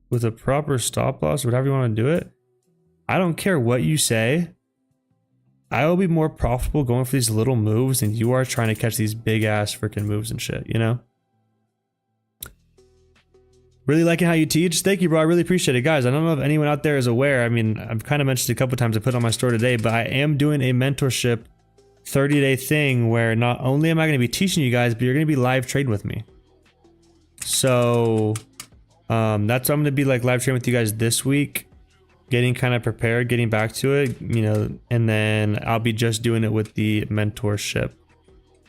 with a proper stop loss, whatever you want to do it, I don't care what you say. I will be more profitable going for these little moves than you are trying to catch these big ass freaking moves and shit, you know? Really liking how you teach. Thank you, bro. I really appreciate it. Guys, I don't know if anyone out there is aware. I mean, I've kind of mentioned it a couple times. I put it on my store today, but I am doing a mentorship 30-day thing where not only am I going to be teaching you guys, but you're going to be live trading with me. So that's what I'm going to be like live trading with you guys this week, getting kind of prepared, getting back to it, you know, and then I'll be just doing it with the mentorship.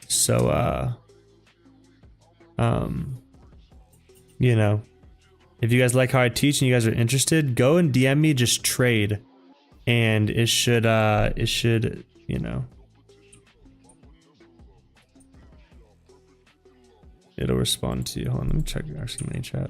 So, you know, if you guys like how I teach and you guys are interested, go and DM me, just trade. And it should, you know, it'll respond to you. Hold on, let me check our mini chat.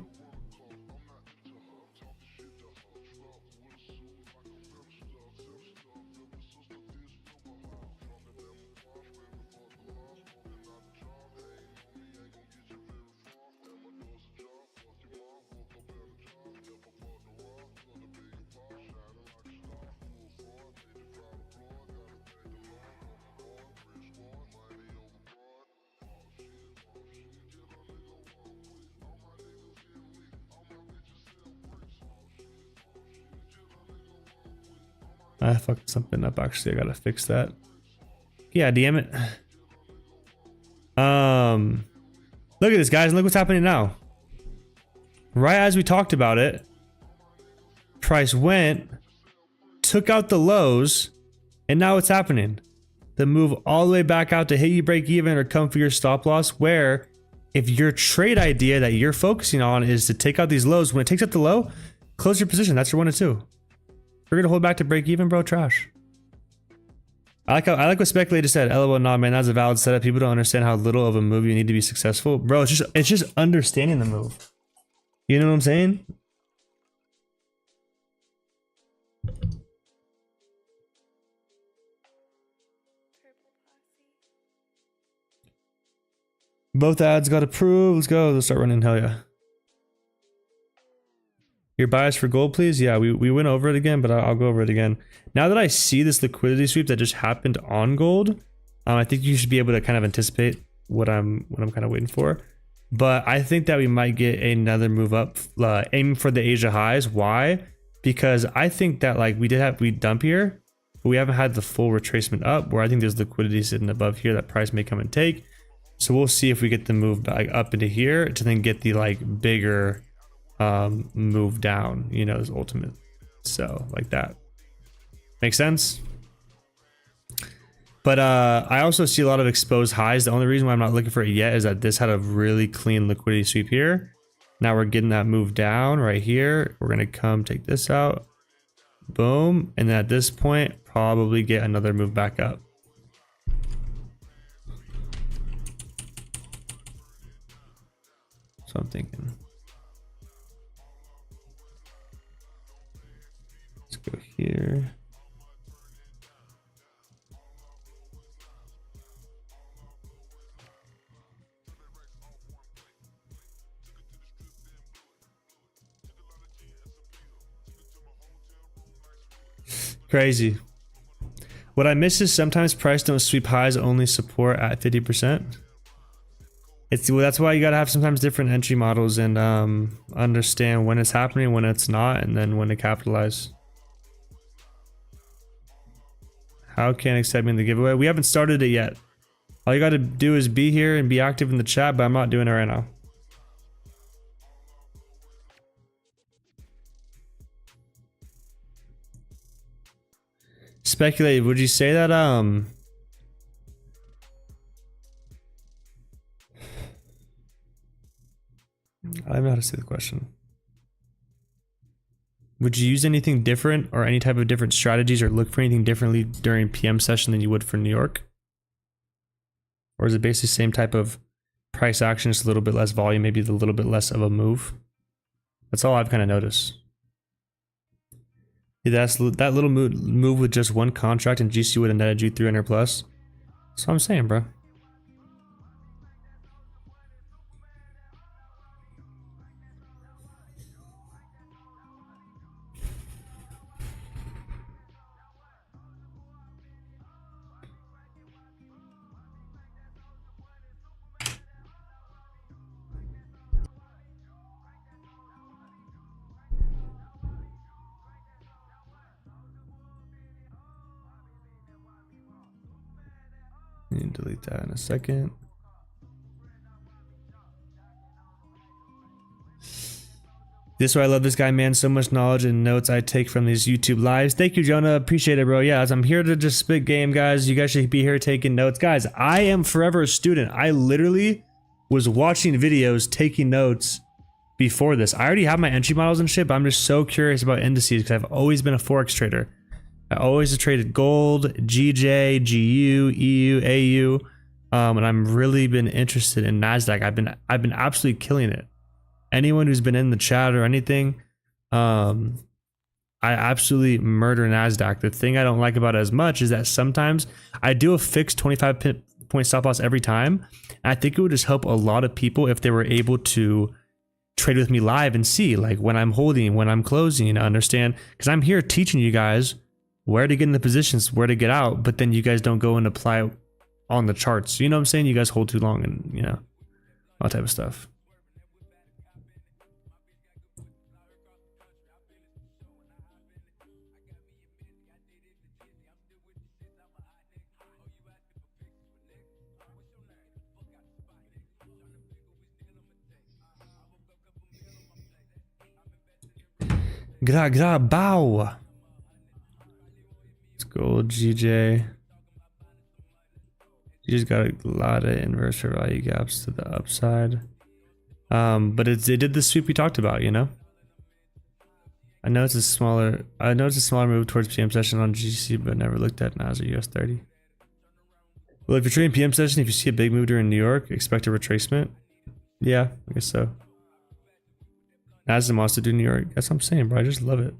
I fucked something up actually. I gotta fix that. Yeah, damn it. Look at this, guys. Look what's happening now. Right as we talked about it, price went, took out the lows, and now what's happening? The move all the way back out to hit you break even or come for your stop loss, where if your trade idea that you're focusing on is to take out these lows, when it takes out the low, close your position. That's your 1 and 2. We're gonna hold back to break even, bro. Trash. I like what Speculator said. LOL, nah, man, that's a valid setup. People don't understand how little of a move you need to be successful, bro. It's just understanding the move. You know what I'm saying? Both ads got approved. Let's go. Let's start running. Hell yeah. Your bias for gold, please. Yeah, we went over it again, but I'll go over it again. Now that I see this liquidity sweep that just happened on gold, I think you should be able to kind of anticipate what I'm kind of waiting for. But I think that we might get another move up, aiming for the Asia highs. Why? Because I think that like we dump here, but we haven't had the full retracement up. Where I think there's liquidity sitting above here that price may come and take. So we'll see if we get the move back up into here to then get the like bigger move down, you know, as ultimate. So like that makes sense. But I also see a lot of exposed highs. The only reason why I'm not looking for it yet is that this had a really clean liquidity sweep here. Now we're getting that move down right here. We're gonna come take this out, boom, and then at this point probably get another move back up. So I'm thinking, let's go here. Crazy. What I miss is sometimes price don't sweep highs, only support at 50%. Well, that's why you gotta have sometimes different entry models and understand when it's happening, when it's not, and then when to capitalize. How can accepting the giveaway? We haven't started it yet. All you gotta do is be here and be active in the chat, but I'm not doing it right now. Speculate, would you say that I don't know how to say the question. Would you use anything different or any type of different strategies or look for anything differently during PM session than you would for New York? Or is it basically the same type of price action, just a little bit less volume, maybe a little bit less of a move? That's all I've kind of noticed. Yeah, that little move with just one contract and GC would have netted you 300 plus. That's what I'm saying, bro. can delete that in a second. This is why I love this guy, man. So much knowledge and notes I take from these YouTube lives. Thank you, Jonah. Appreciate it, bro. Yeah, as I'm here to just spit game, guys. You guys should be here taking notes. Guys, I am forever a student. I literally was watching videos, taking notes before this. I already have my entry models and shit, but I'm just so curious about indices because I've always been a Forex trader. I always have traded gold, GJ, GU, EU, AU, and I'm really been interested in NASDAQ. I've been absolutely killing it. Anyone who's been in the chat or anything, I absolutely murder NASDAQ. The thing I don't like about it as much is that sometimes I do a fixed 25 point stop loss every time. And I think it would just help a lot of people if they were able to trade with me live and see like when I'm holding, when I'm closing, understand, because I'm here teaching you guys where to get in the positions, where to get out, but then you guys don't go and apply on the charts. You know what I'm saying? You guys hold too long and, you know, all type of stuff. Gra bow. Let's go, GJ. You just got a lot of inverse fair value gaps to the upside. But it did the sweep we talked about, you know. I know it's a smaller move towards PM session on GC, but never looked at NASDAQ US 30. Well, if you're trading PM session, if you see a big move during New York, expect a retracement. Yeah, I guess so. NASDAQ wants to do New York. That's what I'm saying, bro. I just love it.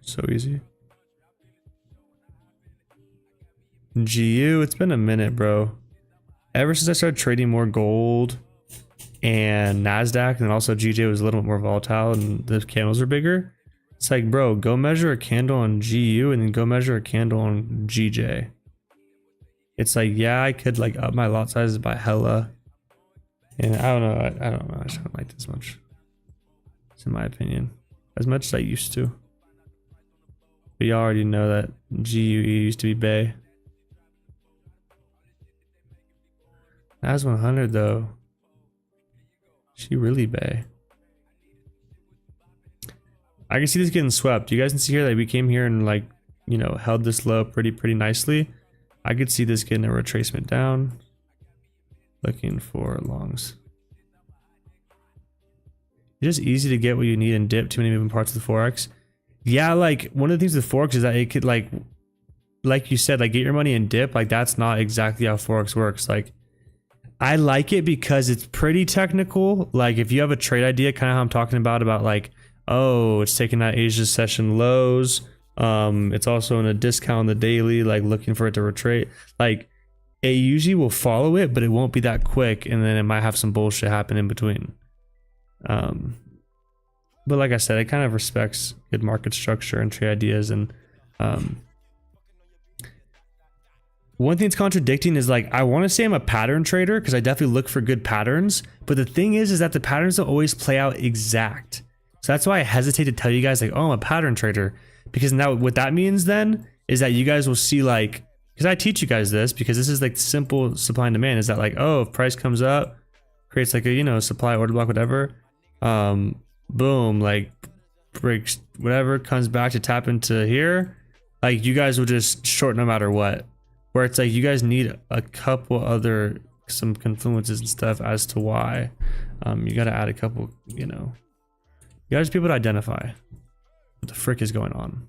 So easy. GU, it's been a minute, bro. Ever since I started trading more gold and NASDAQ, and also GJ was a little bit more volatile and the candles are bigger. It's like, bro, go measure a candle on GU and then go measure a candle on GJ. It's like, yeah, I could like up my lot sizes by hella. And I don't know. I don't know. I just don't like this much. In my opinion, as much as I used to. But y'all already know that GUE used to be Bay. Nas 100 though, she really Bay. I can see this getting swept. You guys can see here that we came here and like, you know, held this low pretty nicely. I could see this getting a retracement down. Looking for longs. It's just easy to get what you need and dip too many moving parts of the Forex. Yeah, like one of the things with Forex is that it could like you said, like get your money and dip. Like that's not exactly how Forex works. Like I like it because it's pretty technical. Like if you have a trade idea, kind of how I'm talking about like, oh, it's taking out Asia session lows. It's also in a discount on the daily, like looking for it to retrace. Like it usually will follow it, but it won't be that quick. And then it might have some bullshit happen in between. But like I said, it kind of respects good market structure and trade ideas. And one thing it's contradicting is like, I want to say I'm a pattern trader because I definitely look for good patterns. But the thing is that the patterns don't always play out exact. So that's why I hesitate to tell you guys like, oh, I'm a pattern trader. Because now what that means then is that you guys will see like, because I teach you guys this because this is like simple supply and demand, is that like, oh, if price comes up, creates like a, you know, supply order block, whatever. Boom, like breaks whatever, comes back to tap into here, like you guys will just short no matter what. Where it's like you guys need a couple other some confluences and stuff as to why. You got to add a couple, you know, you gotta just be able to identify what the frick is going on.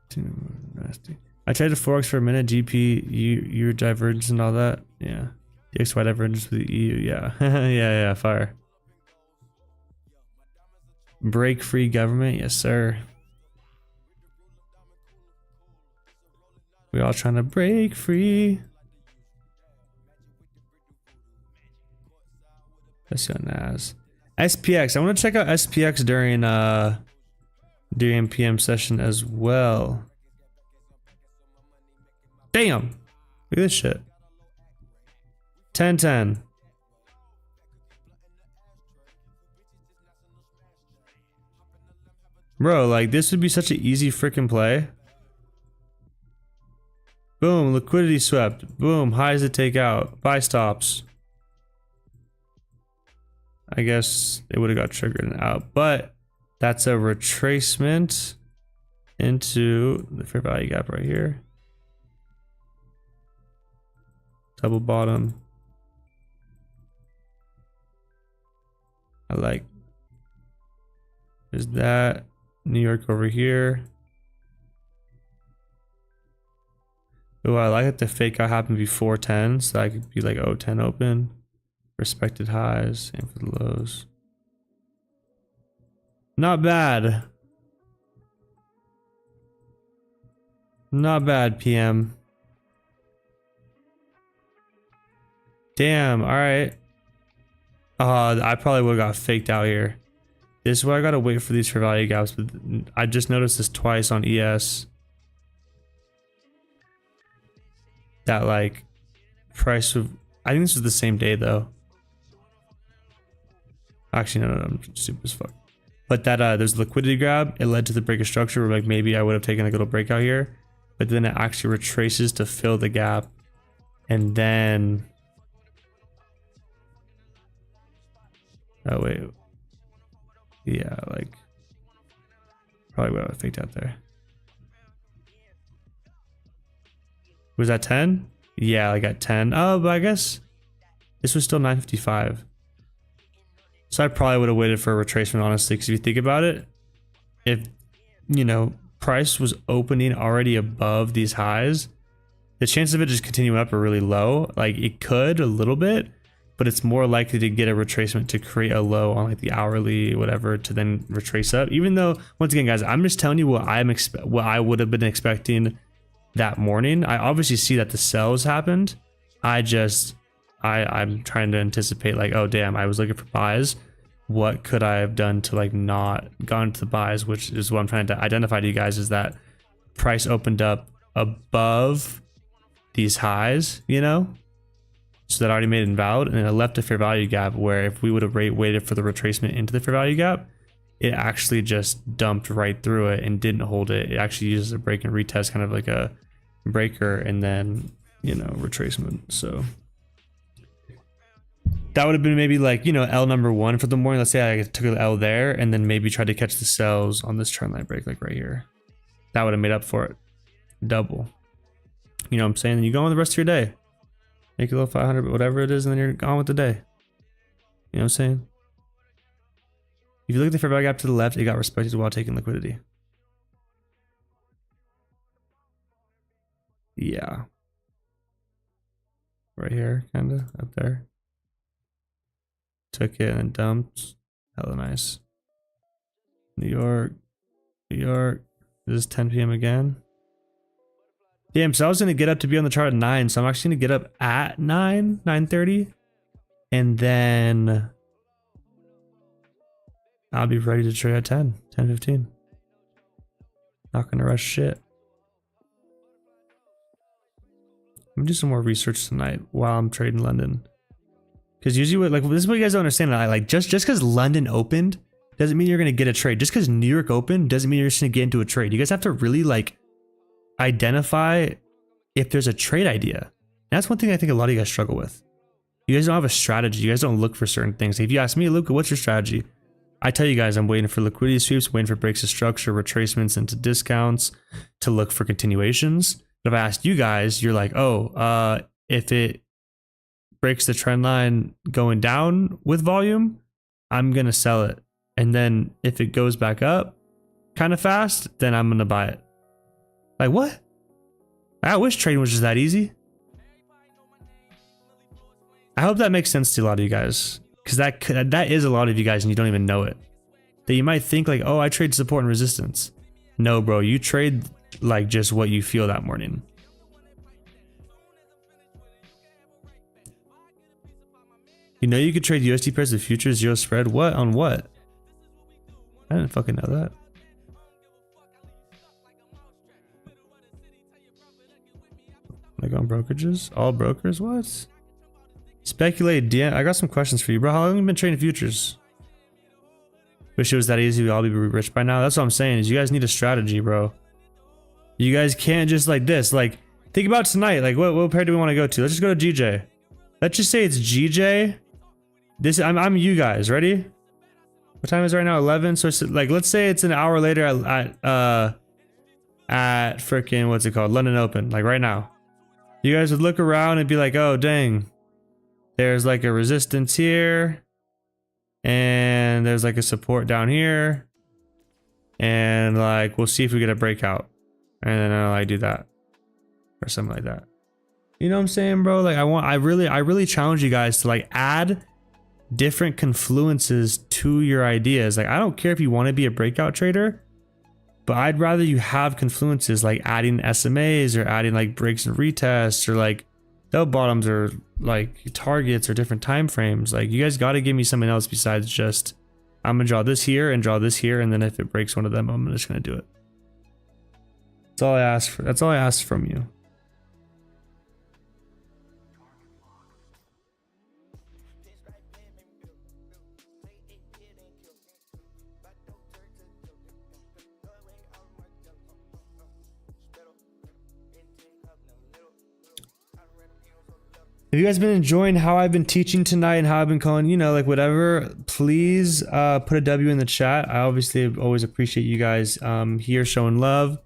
Too nasty. I tried to Forex for a minute. GP, your divergence and all that. Yeah. DXY divergence with the EU. Yeah. yeah, fire. Break free government. Yes, sir. We all trying to break free. Let's go NAS. SPX. I want to check out SPX during PM session as well. Damn. Look at this shit. 10-10. Bro, like this would be such an easy freaking play. Boom, liquidity swept. Boom, highs to take out. Buy stops. I guess it would have got triggered and out, but that's a retracement into the fair value gap right here. Double bottom. I like. There's that. New York over here. Oh, I like that the fake out happened before 10, so I could be like, oh, 10 open. Respected highs, and for the lows. Not bad. Not bad, PM. Damn, alright. I probably would have got faked out here. This is where I gotta wait for these fair value gaps, but I just noticed this twice on ES. That like price of, I think this was the same day though. Actually, no, I'm stupid as fuck. But that there's a liquidity grab. It led to the break of structure where like maybe I would have taken a little breakout here, but then it actually retraces to fill the gap, and then oh wait, yeah, like probably would have faked out there. Was that 10? Yeah, like at 10. Oh, but I guess this was still 955. So I probably would have waited for a retracement, honestly, because if you think about it, if, you know, price was opening already above these highs, the chances of it just continuing up are really low. Like it could a little bit, but it's more likely to get a retracement to create a low on like the hourly, whatever, to then retrace up. Even though, once again, guys, I'm just telling you what what I would have been expecting that morning. I obviously see that the sells happened. I'm trying to anticipate like, oh damn, I was looking for buys. What could I have done to like not gone to the buys, which is what I'm trying to identify to you guys, is that price opened up above these highs, you know? So that already made it invalid, and then it left a fair value gap where if we would have waited for the retracement into the fair value gap, it actually just dumped right through it and didn't hold it. It actually uses a break and retest, kind of like a breaker and then, you know, retracement. So that would have been maybe like, you know, L number 1 for the morning. Let's say I took an L there and then maybe tried to catch the sells on this trend line break, like right here. That would have made up for it. Double. You know what I'm saying? Then you go on the rest of your day. Make a little 500, but whatever it is, and then you're gone with the day. You know what I'm saying? If you look at the fair value gap to the left, it got respected while taking liquidity. Yeah. Right here, kind of, up there. Took it and dumped. Hella nice. New York. New York. This is 10 p.m. again. Damn, so I was going to get up to be on the chart at 9, so I'm actually going to get up at 9:30. And then I'll be ready to trade at 10:15. Not going to rush shit. I'm going to do some more research tonight while I'm trading London. Because usually, what, like, this is what you guys don't understand. Like, just because London opened doesn't mean you're going to get a trade. Just because New York opened doesn't mean you're just going to get into a trade. You guys have to really, like, identify if there's a trade idea. And that's one thing I think a lot of you guys struggle with. You guys don't have a strategy. You guys don't look for certain things. If you ask me, Luca, what's your strategy? I tell you guys, I'm waiting for liquidity sweeps, waiting for breaks of structure, retracements into discounts to look for continuations. But if I asked you guys, you're like, oh, if it breaks the trend line going down with volume, I'm going to sell it. And then if it goes back up kind of fast, then I'm going to buy it. Like, what? I wish trading was just that easy. I hope that makes sense to a lot of you guys, because that is a lot of you guys and you don't even know it. That you might think like, oh, I trade support and resistance. No, bro, you trade like just what you feel that morning. You know you could trade USD pairs with futures, zero spread. What? On what? I didn't fucking know that. Like on brokerages? All brokers? What? Speculate, DM. I got some questions for you, bro. How long have you been trading futures? Wish it was that easy. We'd all be rich by now. That's what I'm saying, is you guys need a strategy, bro. You guys can't just like this. Like, Think about tonight. Like, what pair do we want to go to? Let's just go to GJ. Let's just say it's GJ. This I'm you guys. Ready? What time is it right now? 11. So it's like, let's say it's an hour later at freaking, what's it called? London Open. Like right now. You guys would look around and be like, oh dang. There's like a resistance here. And there's like a support down here. And like, we'll see if we get a breakout. And then I'll like do that. Or something like that. You know what I'm saying, bro? Like I really challenge you guys to like add different confluences to your ideas. Like I don't care if you want to be a breakout trader, but I'd rather you have confluences like adding SMAs or adding like breaks and retests or like bell bottoms or like targets or different time frames. Like you guys got to give me something else besides just I'm gonna draw this here and draw this here, and then if it breaks one of them, I'm just gonna do it. That's all I ask for. That's all I ask from you. Have you guys been enjoying how I've been teaching tonight and how I've been calling, you know, like whatever, please put a W in the chat. I obviously always appreciate you guys here showing love.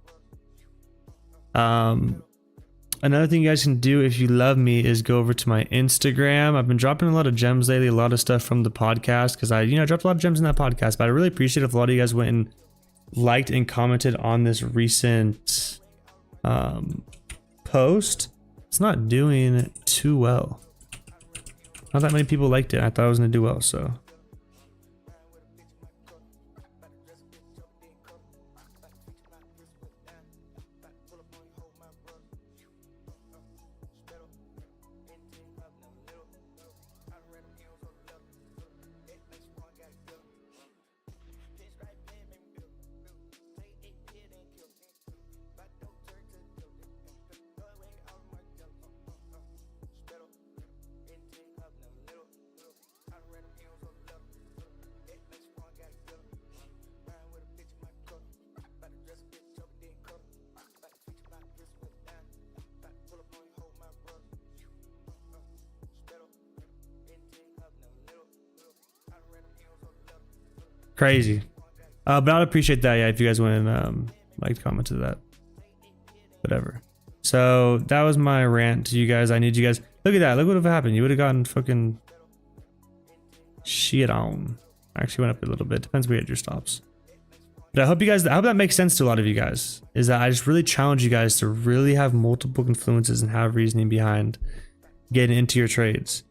Another thing you guys can do if you love me is go over to my Instagram. I've been dropping a lot of gems lately, a lot of stuff from the podcast because I dropped a lot of gems in that podcast, but I really appreciate if a lot of you guys went and liked and commented on this recent post. It's not doing too well. Not that many people liked it. I thought I was gonna do well, so. Crazy. But I'd appreciate that, yeah, if you guys went and liked, commented that. Whatever. So that was my rant to you guys. I need you guys. Look at that. Look what would have happened. You would have gotten fucking shit on. Actually went up a little bit. Depends where you had your stops. But I hope you guys, I hope that makes sense to a lot of you guys. Is that I just really challenge you guys to really have multiple confluences and have reasoning behind getting into your trades.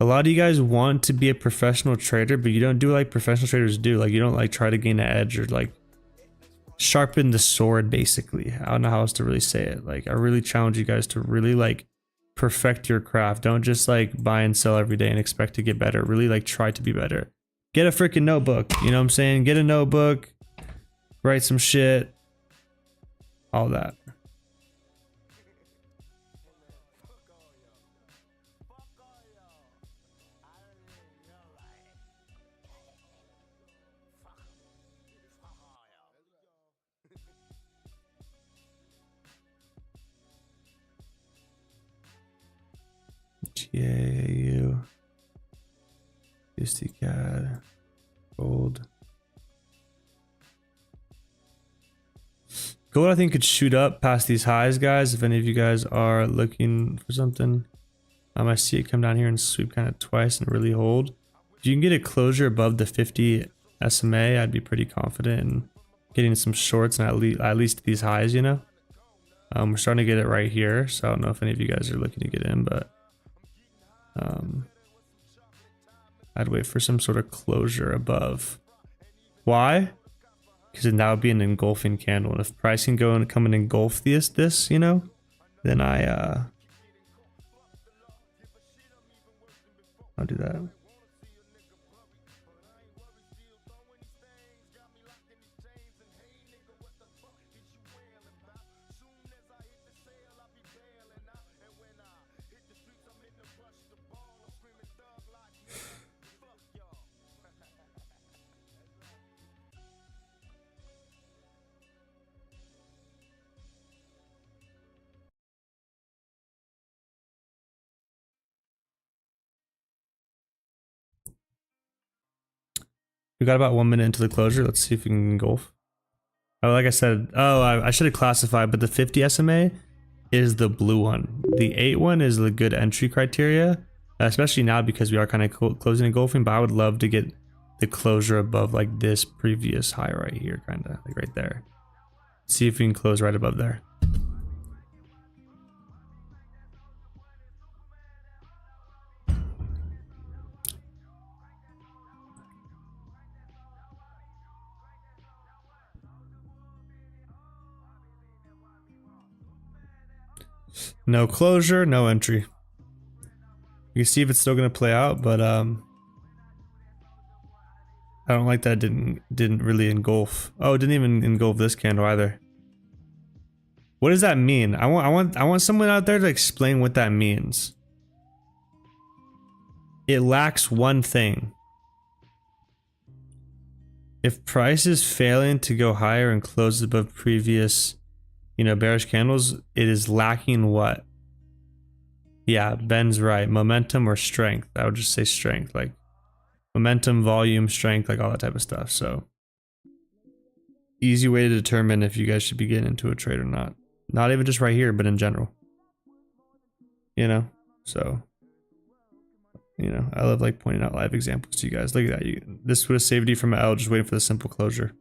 A lot of you guys want to be a professional trader, but you don't do like professional traders do. Like you don't like try to gain an edge or like sharpen the sword, basically. I don't know how else to really say it. Like I really challenge you guys to really like perfect your craft. Don't just like buy and sell every day and expect to get better. Really like try to be better. Get a freaking notebook. You know what I'm saying? Get a notebook, write some shit, all that. GAU, USD gold. Gold I think could shoot up past these highs, guys. If any of you guys are looking for something, I see it come down here and sweep kind of twice and really hold. If you can get a closure above the 50 SMA, I'd be pretty confident in getting some shorts and at least these highs, you know. We're starting to get it right here, so I don't know if any of you guys are looking to get in, but I'd wait for some sort of closure above. Why? Because then that would be an engulfing candle, and if price can go and come and engulf this, you know, then I'll do that. We got about 1 minute into the closure. Let's see if we can engulf. Oh, like I said, I should have classified, but the 50 SMA is the blue one. The 8 one is the good entry criteria, especially now because we are kind of closing engulfing, but I would love to get the closure above like this previous high right here, kind of like right there. See if we can close right above there. No closure, no entry. You can see if it's still gonna play out, but I don't like that it didn't really engulf. Oh, it didn't even engulf this candle either. What does that mean? I want someone out there to explain what that means. It lacks one thing. If price is failing to go higher and closes above previous, you know, bearish candles, it is lacking what? Yeah, Ben's right. Momentum or strength. I would just say strength, like momentum, volume, strength, like all that type of stuff. So easy way to determine if you guys should be getting into a trade or not. Not even just right here, but in general. You know, so, you know, I love like pointing out live examples to you guys. Look at that. This would have saved you from an L just waiting for the simple closure.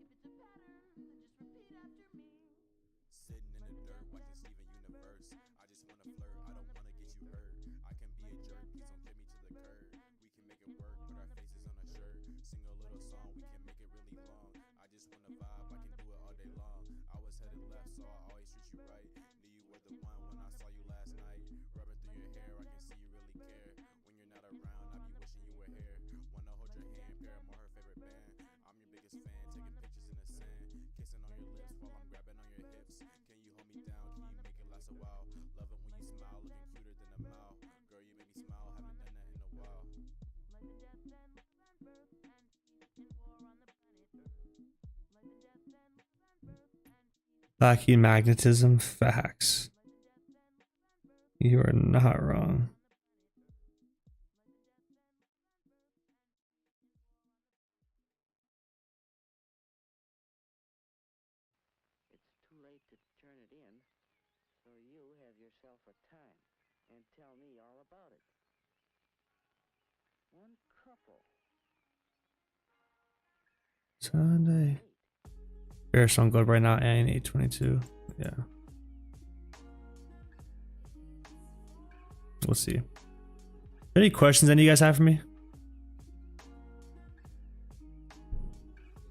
Lacking magnetism, facts. You are not wrong. It's too late to turn it in, so you have yourself a time and tell me all about it. One couple. Sunday. Bearish on gold right now, and 822. Yeah. We'll see. Any questions any of you guys have for me?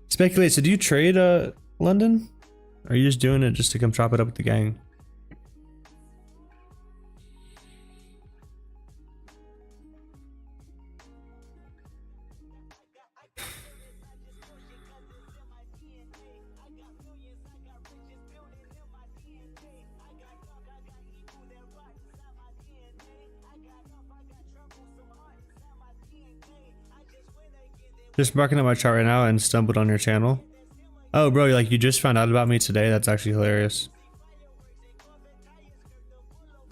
Speculate. So do you trade London? Or are you just doing it just to come chop it up with the gang? Just marking up my chart right now and stumbled on your channel. Oh, bro, like you just found out about me today? That's actually hilarious.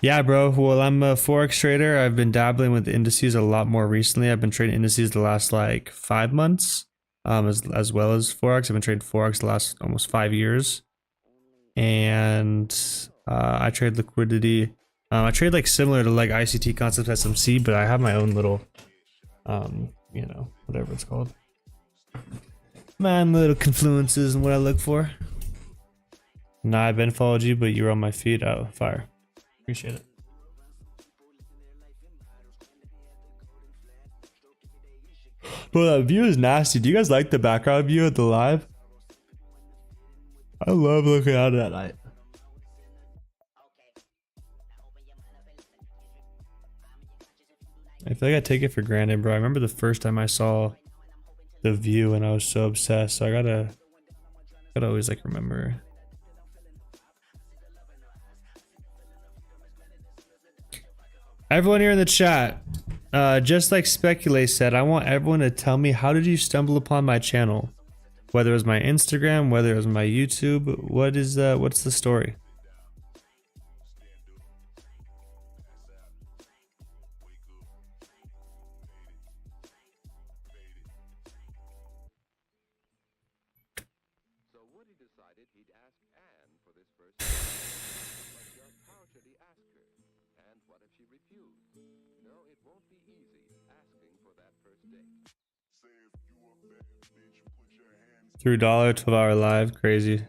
Yeah, bro. Well, I'm a Forex trader. I've been dabbling with indices a lot more recently. I've been trading indices the last like 5 months, as well as Forex. I've been trading Forex the last almost 5 years. And I trade liquidity. I trade like similar to like ICT Concepts SMC, but I have my own little you know, whatever it's called. My own little confluences and what I look for. Nah, I've been followed you, but you were on my feed. Oh, fire. Appreciate it. Bro, that view is nasty. Do you guys like the background view of the live? I love looking out at night. I feel like I take it for granted, bro. I remember the first time I saw the view and I was so obsessed. So I gotta always like remember. Everyone here in the chat, just like Speculate said, I want everyone to tell me, how did you stumble upon my channel? Whether it was my Instagram, whether it was my YouTube, what's the story? decided he'd ask Anne for this first date. But just how should he ask her? And what if she refused? No, it won't be easy asking for that first date. Through dollar, 12-hour live, crazy.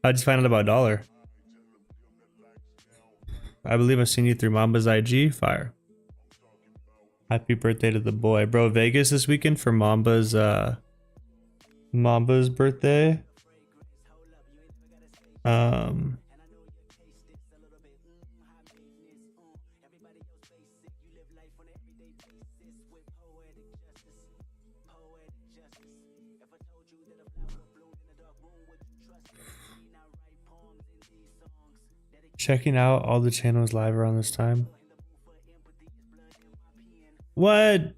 I just found out about dollar. I believe I've seen you through Mamba's IG. Fire. Happy birthday to the boy, bro. Vegas this weekend for Mamba's birthday. Checking out all the channels live around this time. What?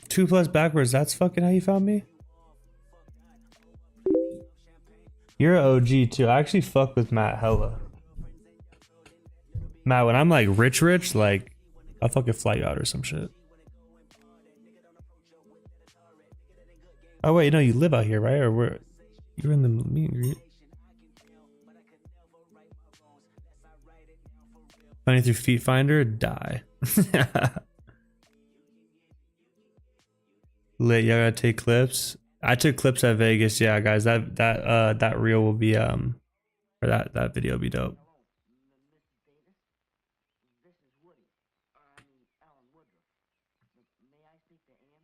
2+ backwards. That's fucking how you found me? You're an OG too. I actually fuck with Matt hella. Matt, when I'm like rich, like I'll fucking fly you out or some shit. Oh wait, no, you live out here, right? Or where? You're in the meet and greet. Finding through Feet Finder, die. Lit, y'all gotta take clips. I took clips at Vegas, yeah, guys. That reel will be or that video will be dope. This is Woody. I mean, Alan Woodruff. May I speak to Anne?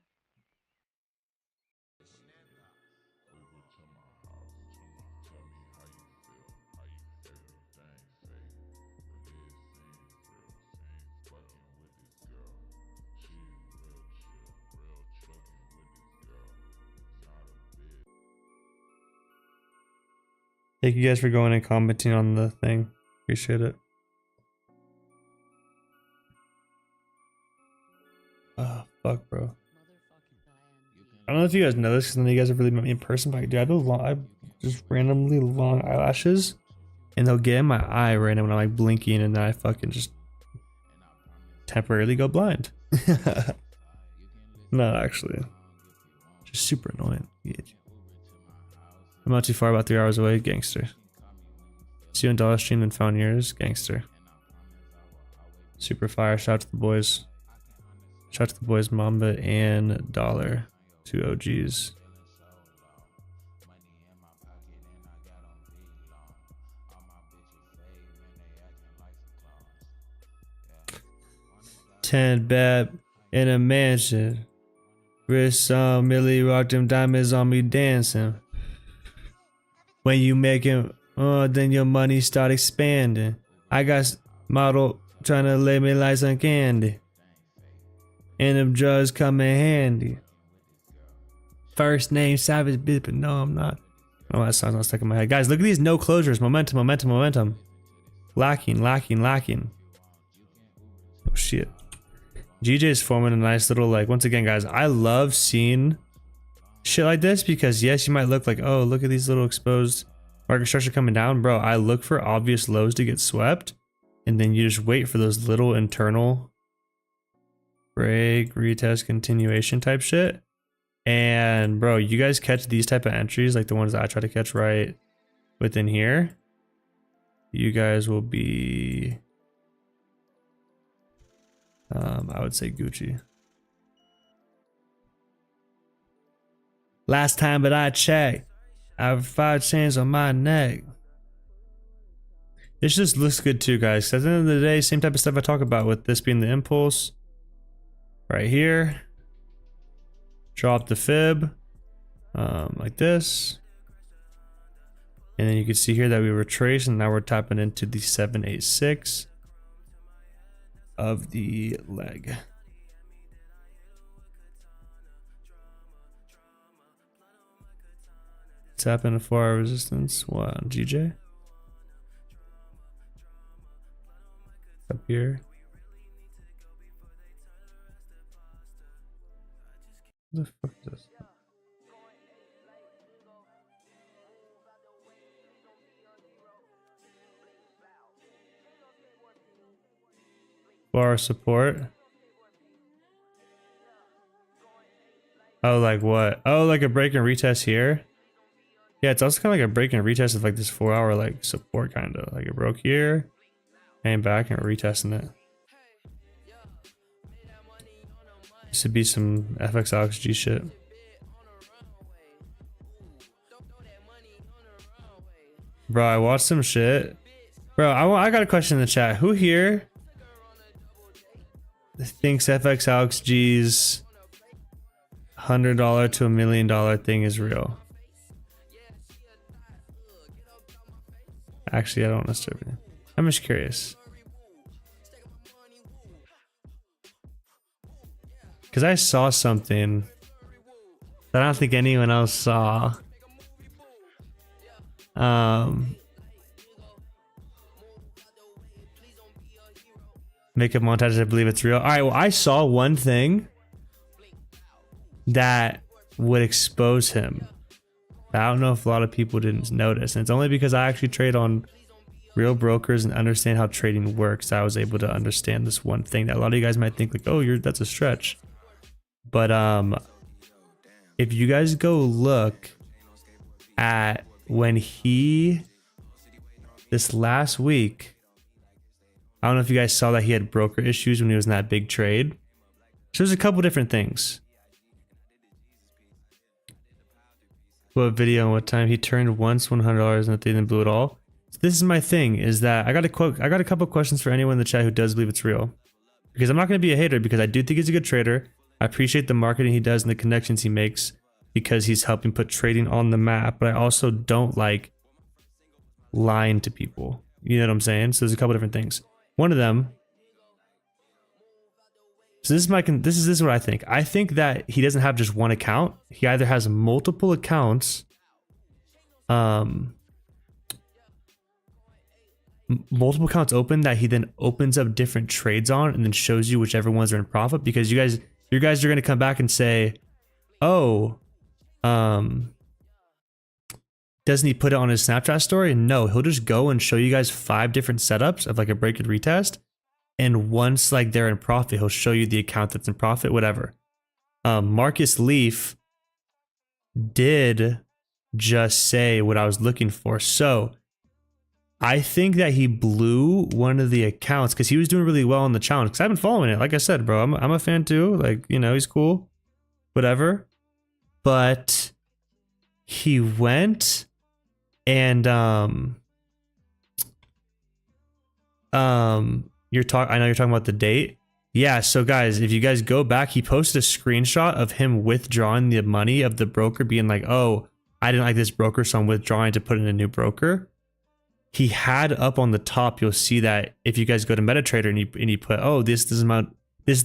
Thank you guys for going and commenting on the thing. Appreciate it. Oh, fuck, bro. I don't know if you guys know this because none of you guys have really met me in person, but dude, I have just randomly long eyelashes, and they'll get in my eye right now when I'm like blinking, and then I fucking just temporarily go blind. No, actually, just super annoying. I'm not too far, about 3 hours away. Gangster. See you on Dollar Stream and found yours. Gangster. Super fire. Shout out to the boys. Shout out to the boys, Mamba and Dollar. 2 OGs. Ten bad in a mansion. Wrist on Millie, rock them diamonds on me dancing. When you make it, then your money start expanding. I got model trying to lay me like some candy. And them drugs come in handy. First name Savage bitch, but no, I'm not. Oh, that song's not stuck in my head. Guys, look at these no closures. Momentum, momentum, momentum. Lacking, lacking, lacking. Oh shit. GJ's forming a nice little, like, once again, guys, I love seeing shit like this because yes, you might look like, oh, look at these little exposed market structure coming down. Bro, I look for obvious lows to get swept, and then you just wait for those little internal break, retest, continuation type shit. And bro, you guys catch these type of entries, like the ones that I try to catch right within here, you guys will be I would say Gucci. Last time that I checked, I have 5 chains on my neck. This just looks good too, guys. At the end of the day, same type of stuff I talk about with this being the impulse. Right here. Drop the fib. Like this. And then you can see here that we retraced, and now we're tapping into the 786 of the leg. Tap into 4-hour resistance. What on GJ? Up here. What the fuck is this? Bar support. Oh, like what? Oh, like a break and retest here. Yeah, it's also kind of like a break and retest of like this 4-hour like support kind of. Like it broke here, came back and we're retesting it. This should be some FXOXG shit. Bro, I watched some shit. Bro, I got a question in the chat. Who here thinks FXOXG's $100 to $1 million thing is real? Actually, I don't necessarily. I'm just curious. Because I saw something that I don't think anyone else saw. Make a montage, I believe it's real. All right, well, I saw one thing that would expose him. I don't know if a lot of people didn't notice, and it's only because I actually trade on real brokers and understand how trading works. I was able to understand this one thing that a lot of you guys might think like, oh, that's a stretch. But if you guys go look at when this last week, I don't know if you guys saw that he had broker issues when he was in that big trade. So there's a couple different things. What video and what time? He turned once $100 and they didn't blew it all. So this is my thing, is that I got a couple questions for anyone in the chat who does believe it's real. Because I'm not going to be a hater, because I do think he's a good trader. I appreciate the marketing he does and the connections he makes, because he's helping put trading on the map. But I also don't like lying to people. You know what I'm saying? So there's a couple different things. One of them. So this is what I think. I think that he doesn't have just one account. He either has multiple accounts, multiple accounts open that he then opens up different trades on and then shows you whichever ones are in profit. Because you guys are going to come back and say, oh, doesn't he put it on his Snapchat story? No, he'll just go and show you guys 5 different setups of like a break and retest. And once like they're in profit, he'll show you the account that's in profit, whatever. Marcus Leaf did just say what I was looking for. So I think that he blew one of the accounts because he was doing really well on the challenge. Because I've been following it. Like I said, bro, I'm a fan too. Like, you know, he's cool, whatever. But he went and I know you're talking about the date. Yeah, so guys, if you guys go back, he posted a screenshot of him withdrawing the money of the broker, being like, oh, I didn't like this broker, so I'm withdrawing to put in a new broker. He had up on the top, you'll see that if you guys go to MetaTrader and you put, oh, this is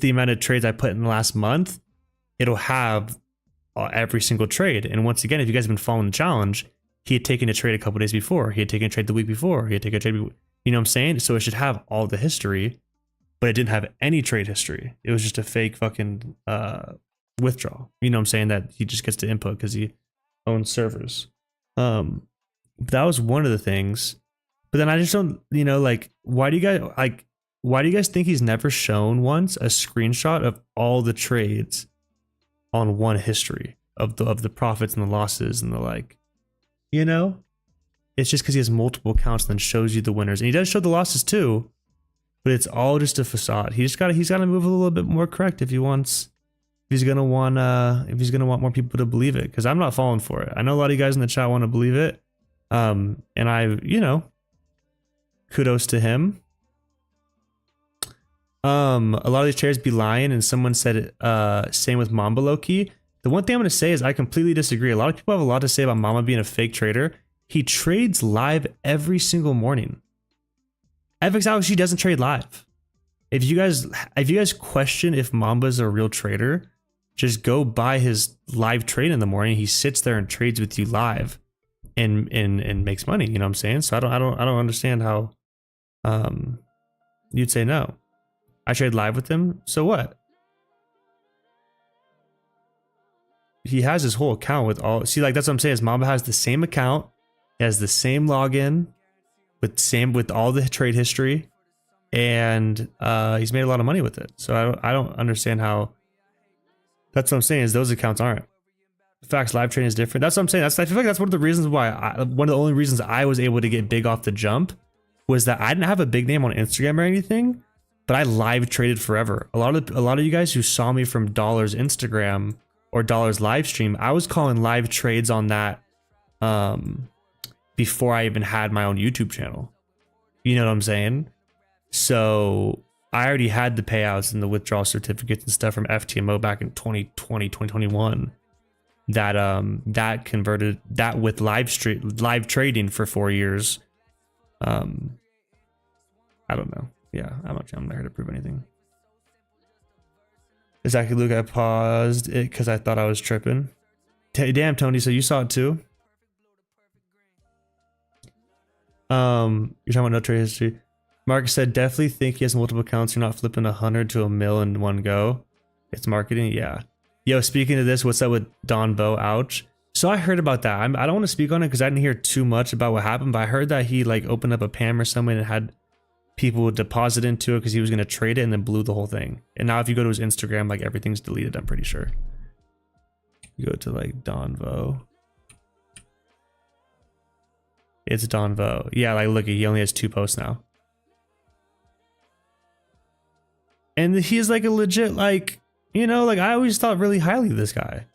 the amount of trades I put in the last month, it'll have every single trade. And once again, if you guys have been following the challenge, he had taken a trade a couple days before, he had taken a trade the week before, he had taken a trade, you know what I'm saying? So it should have all the history, but it didn't have any trade history. It was just a fake fucking withdrawal. You know what I'm saying? That he just gets to input because he owns servers. That was one of the things. But then I just don't, you know, like, why do you guys think he's never shown once a screenshot of all the trades on one history of the profits and the losses and the like, you know? It's just because he has multiple accounts and then shows you the winners. And he does show the losses too, but it's all just a facade. He's got to move a little bit more correct if he's gonna want more people to believe it. Because I'm not falling for it. I know a lot of you guys in the chat want to believe it. And you know, kudos to him. A lot of these traders be lying, and someone said it, same with Mamba low-key. The one thing I'm gonna say is I completely disagree. A lot of people have a lot to say about Mamba being a fake trader. He trades live every single morning. FXOXG doesn't trade live. If you guys question if Mamba's a real trader, just go buy his live trade in the morning. He sits there and trades with you live and makes money. You know what I'm saying? So I don't understand how you'd say no. I trade live with him. So what? He has his whole account with all. See, like that's what I'm saying. Is Mamba has the same account. He has the same login with all the trade history, and he's made a lot of money with it. So I don't understand how. That's what I'm saying, is those accounts aren't. Facts, live trading is different. That's what I'm saying. I feel like that's one of the reasons why one of the only reasons I was able to get big off the jump was that I didn't have a big name on Instagram or anything, but I live traded forever. A lot of you guys who saw me from Dollars Instagram or Dollars live stream, I was calling live trades on that before I even had my own YouTube channel. You know what I'm saying? So I already had the payouts and the withdrawal certificates and stuff from FTMO back in 2020, 2021. That converted that with live trading for 4 years. I don't know. Yeah, I'm not here to prove anything. Exactly, Luke. I paused it because I thought I was tripping. Damn, Tony. So you saw it too? You're talking about no trade history. Marcus said, definitely think he has multiple accounts. You're not flipping 100 to $1 million in one go. It's marketing. Yeah. Yo, speaking of this, what's up with Don Bo? Ouch. So I heard about that. I don't want to speak on it because I didn't hear too much about what happened, but I heard that he like opened up a PAM or something and had people deposit into it because he was going to trade it and then blew the whole thing. And now if you go to his Instagram, like everything's deleted, I'm pretty sure. You go to like Don Vo. It's Don Vo. Yeah, like look, he only has 2 posts now. And he's like a legit, like, you know, like I always thought really highly of this guy.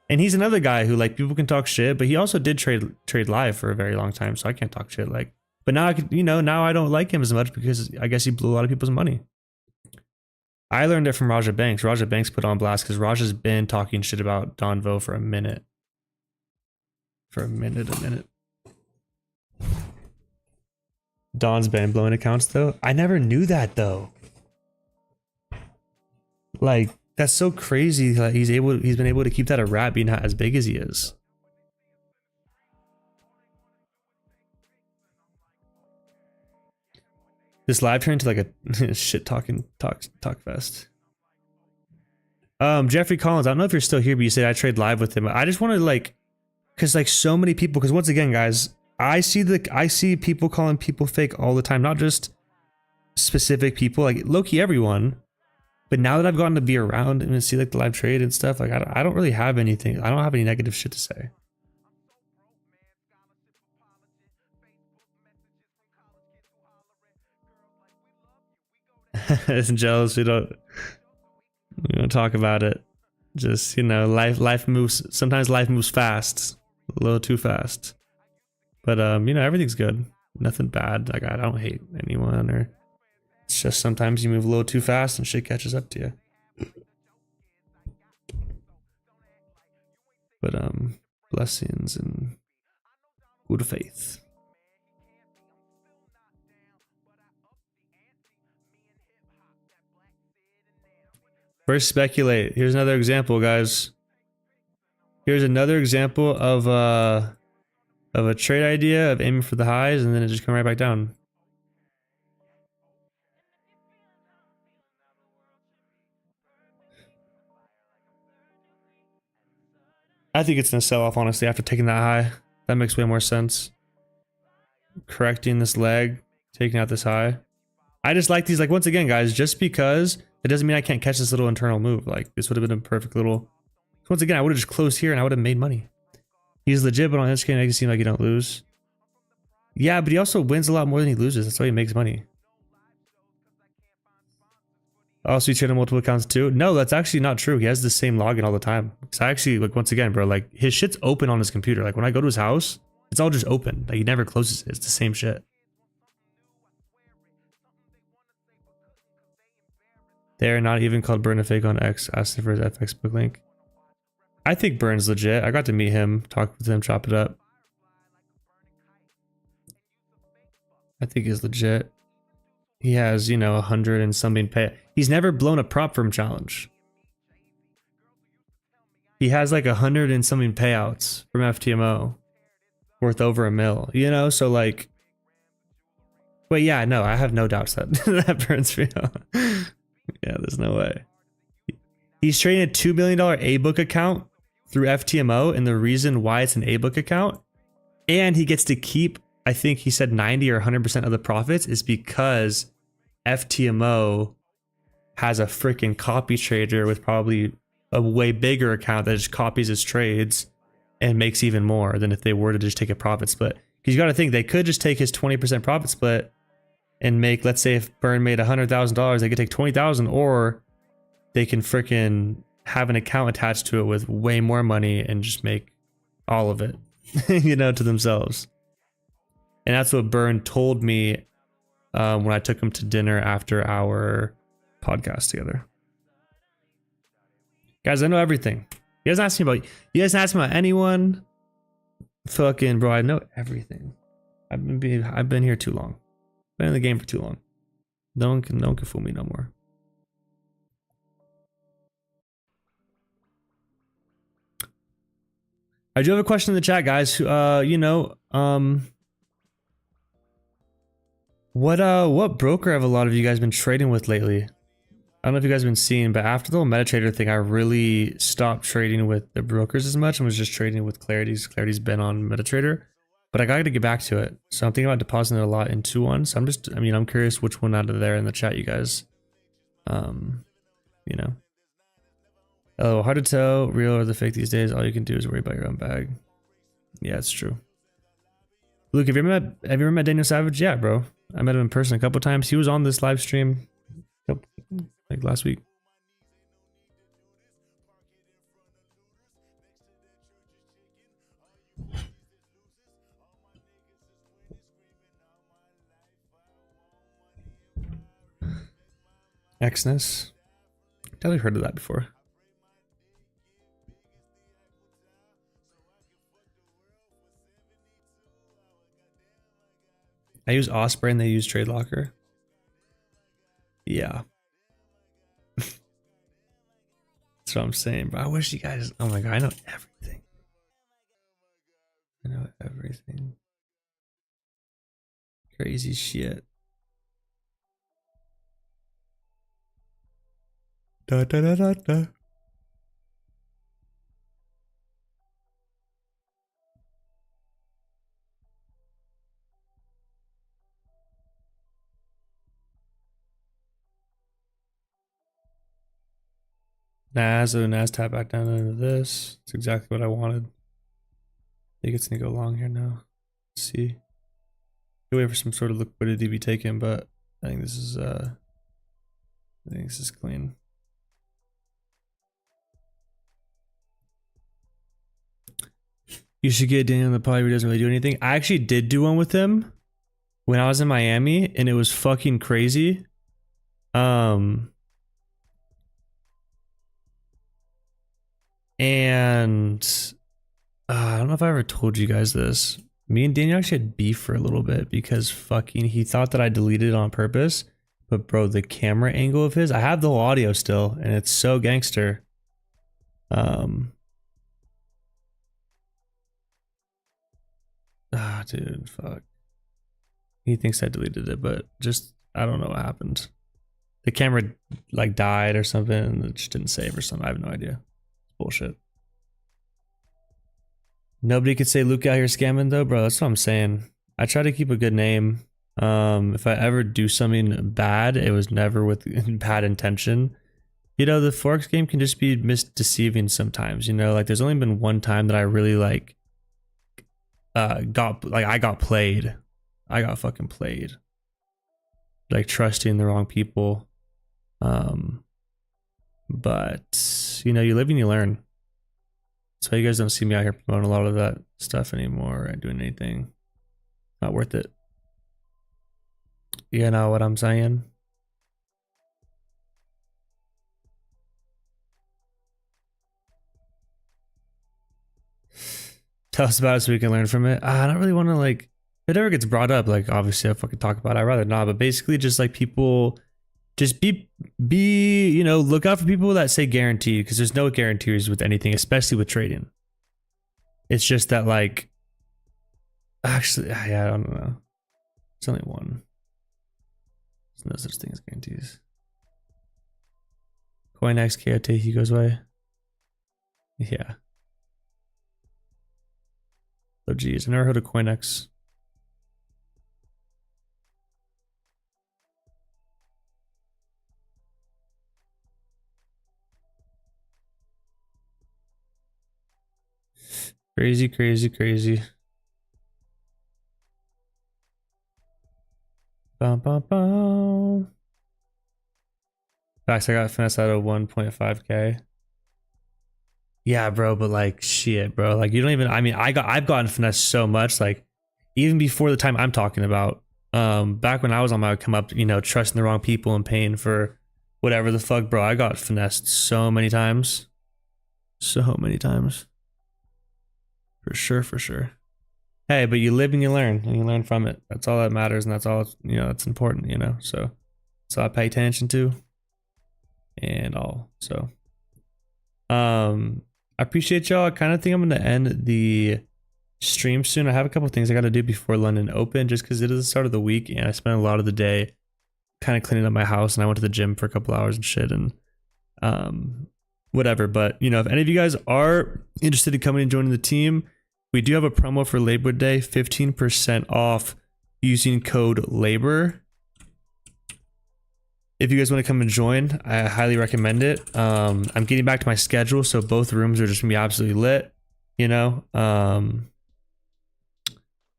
And he's another guy who like people can talk shit, but he also did trade live for a very long time, so I can't talk shit. Like, but now I could, you know, now I don't like him as much because I guess he blew a lot of people's money. I learned it from Raja Banks. Raja Banks put on blast because Raja's been talking shit about Don Vo for a minute. For a minute. Don's been blowing accounts though. I never knew that though. Like, that's so crazy. Like he's been able to keep that a wrap being not as big as he is. This live turned into like a shit talk fest. Jeffrey Collins, I don't know if you're still here, but you said I trade live with him. I just wanted like, cause like so many people, cause once again, guys, I see people calling people fake all the time, not just specific people, like low-key everyone. But now that I've gotten to be around and see like the live trade and stuff, like I don't really have anything. I don't have any negative shit to say. Isn't jealous? We don't talk about it. Just, you know, life moves. Sometimes life moves fast, a little too fast. But you know, everything's good. Nothing bad. Like I don't hate anyone or. It's just sometimes you move a little too fast and shit catches up to you. But blessings and good faith. First speculate. Here's another example, guys. Here's another example of a trade idea of aiming for the highs and then it just come right back down. I think it's gonna sell off, honestly, after taking that high. That makes way more sense. Correcting this leg, taking out this high. I just like these, like, once again, guys, just because it doesn't mean I can't catch this little internal move. Like, this would have been a perfect little... Once again, I would have just closed here and I would have made money. He's legit, but on Instagram, it makes it seem like you don't lose. Yeah, but he also wins a lot more than he loses. That's why he makes money. Also, you trade on multiple accounts too? No, that's actually not true. He has the same login all the time. So I actually, like, once again, bro, like, his shit's open on his computer. Like, when I go to his house, it's all just open. Like, he never closes it. It's the same shit. They're not even called Burn a Fake on X. Asking for his FX book link. I think Burn's legit. I got to meet him, talk with him, chop it up. I think he's legit. He has, you know, 100 and something pay. He's never blown a prop firm challenge. He has like 100 and something payouts from FTMO worth over $1 million, you know? So like, but yeah, no, I have no doubts that that burns me out. Yeah, there's no way. He's trading a $2 million A-book account through FTMO, and the reason why it's an A-book account, and he gets to keep, I think he said 90 or 100% of the profits, is because FTMO has a freaking copy trader with probably a way bigger account that just copies his trades and makes even more than if they were to just take a profit split. Because you got to think they could just take his 20% profit split and make, let's say if Burn made $100,000, they could take 20,000, or they can freaking have an account attached to it with way more money and just make all of it, you know, to themselves. And that's what Burn told me when I took him to dinner after our podcast together. Guys, I know everything. You guys ask me about anyone. Fucking bro, I know everything. I've been here too long. Been in the game for too long. No one can fool me no more. I do have a question in the chat, guys. What broker have a lot of you guys been trading with lately? I don't know if you guys have been seeing, but after the whole MetaTrader thing, I really stopped trading with the brokers as much and was just trading with Clarity's. Clarity's been on MetaTrader, but I got to get back to it. So I'm thinking about depositing it a lot into one. So I'm curious which one out of there in the chat you guys, you know. Oh, hard to tell real or the fake these days. All you can do is worry about your own bag. Yeah, it's true. Luke, have you ever met Daniel Savage? Yeah, bro. I met him in person a couple times. He was on this live stream like last week. Xness. Definitely heard of that before. I use Osprey and they use TradeLocker. Yeah. That's what I'm saying, bro. I wish you guys, oh my god, I know everything. I know everything. Crazy shit. Da da da da da. Nas tap back down into this. It's exactly what I wanted. I think it's gonna go long here now. Let's see. Wait for some sort of liquidity to be taken, but I think this is clean. You should get Daniel on the pod. He doesn't really do anything. I actually did do one with him when I was in Miami, and it was fucking crazy. And I don't know if I ever told you guys this. Me and Daniel actually had beef for a little bit because fucking he thought that I deleted it on purpose. But bro, the camera angle of his, I have the whole audio still, and it's so gangster. Dude, fuck. He thinks I deleted it, but just I don't know what happened. The camera like died or something, and it just didn't save or something. I have no idea. It's bullshit. Nobody could say Luke out here scamming though, bro. That's what I'm saying. I try to keep a good name. If I ever do something bad, it was never with bad intention. You know, the Forex game can just be misdeceiving sometimes. You know, like there's only been one time that I really like I got played. I got fucking played. Like trusting the wrong people. But you know, you live and you learn. That's why you guys don't see me out here promoting a lot of that stuff anymore or doing anything. Not worth it. You know what I'm saying? Tell us about it so we can learn from it. I don't really want to like, if it ever gets brought up, like obviously I fucking talk about it. I'd rather not, but basically just like people, just be, you know, look out for people that say guaranteed, because there's no guarantees with anything, especially with trading. It's just that like, actually, yeah, I don't know. It's only one. There's no such thing as guarantees. CoinX, KOT, he goes away. Yeah. Oh geez, I never heard of CoinX. Crazy, crazy, crazy. Bum, bum, bum. Facts, I got finesse out of 1.5k. Yeah, bro, but like shit, bro. Like you don't even, I mean, I've gotten finesse so much, like even before the time I'm talking about. Back when I was on my come up, you know, trusting the wrong people and paying for whatever the fuck, bro. I got finessed so many times. So many times. For sure, for sure. Hey, but you live and you learn from it. That's all that matters, and that's all, you know, that's important, you know. So I pay attention to and all. So I appreciate y'all. I kind of think I'm gonna end the stream soon. I have a couple things I got to do before London Open, just because it is the start of the week and I spent a lot of the day kind of cleaning up my house, and I went to the gym for a couple hours and shit, and whatever. But you know, if any of you guys are interested in coming and joining the team, we do have a promo for Labor Day, 15% off using code LABOR. If you guys want to come and join, I highly recommend it. I'm getting back to my schedule, so both rooms are just gonna be absolutely lit, you know.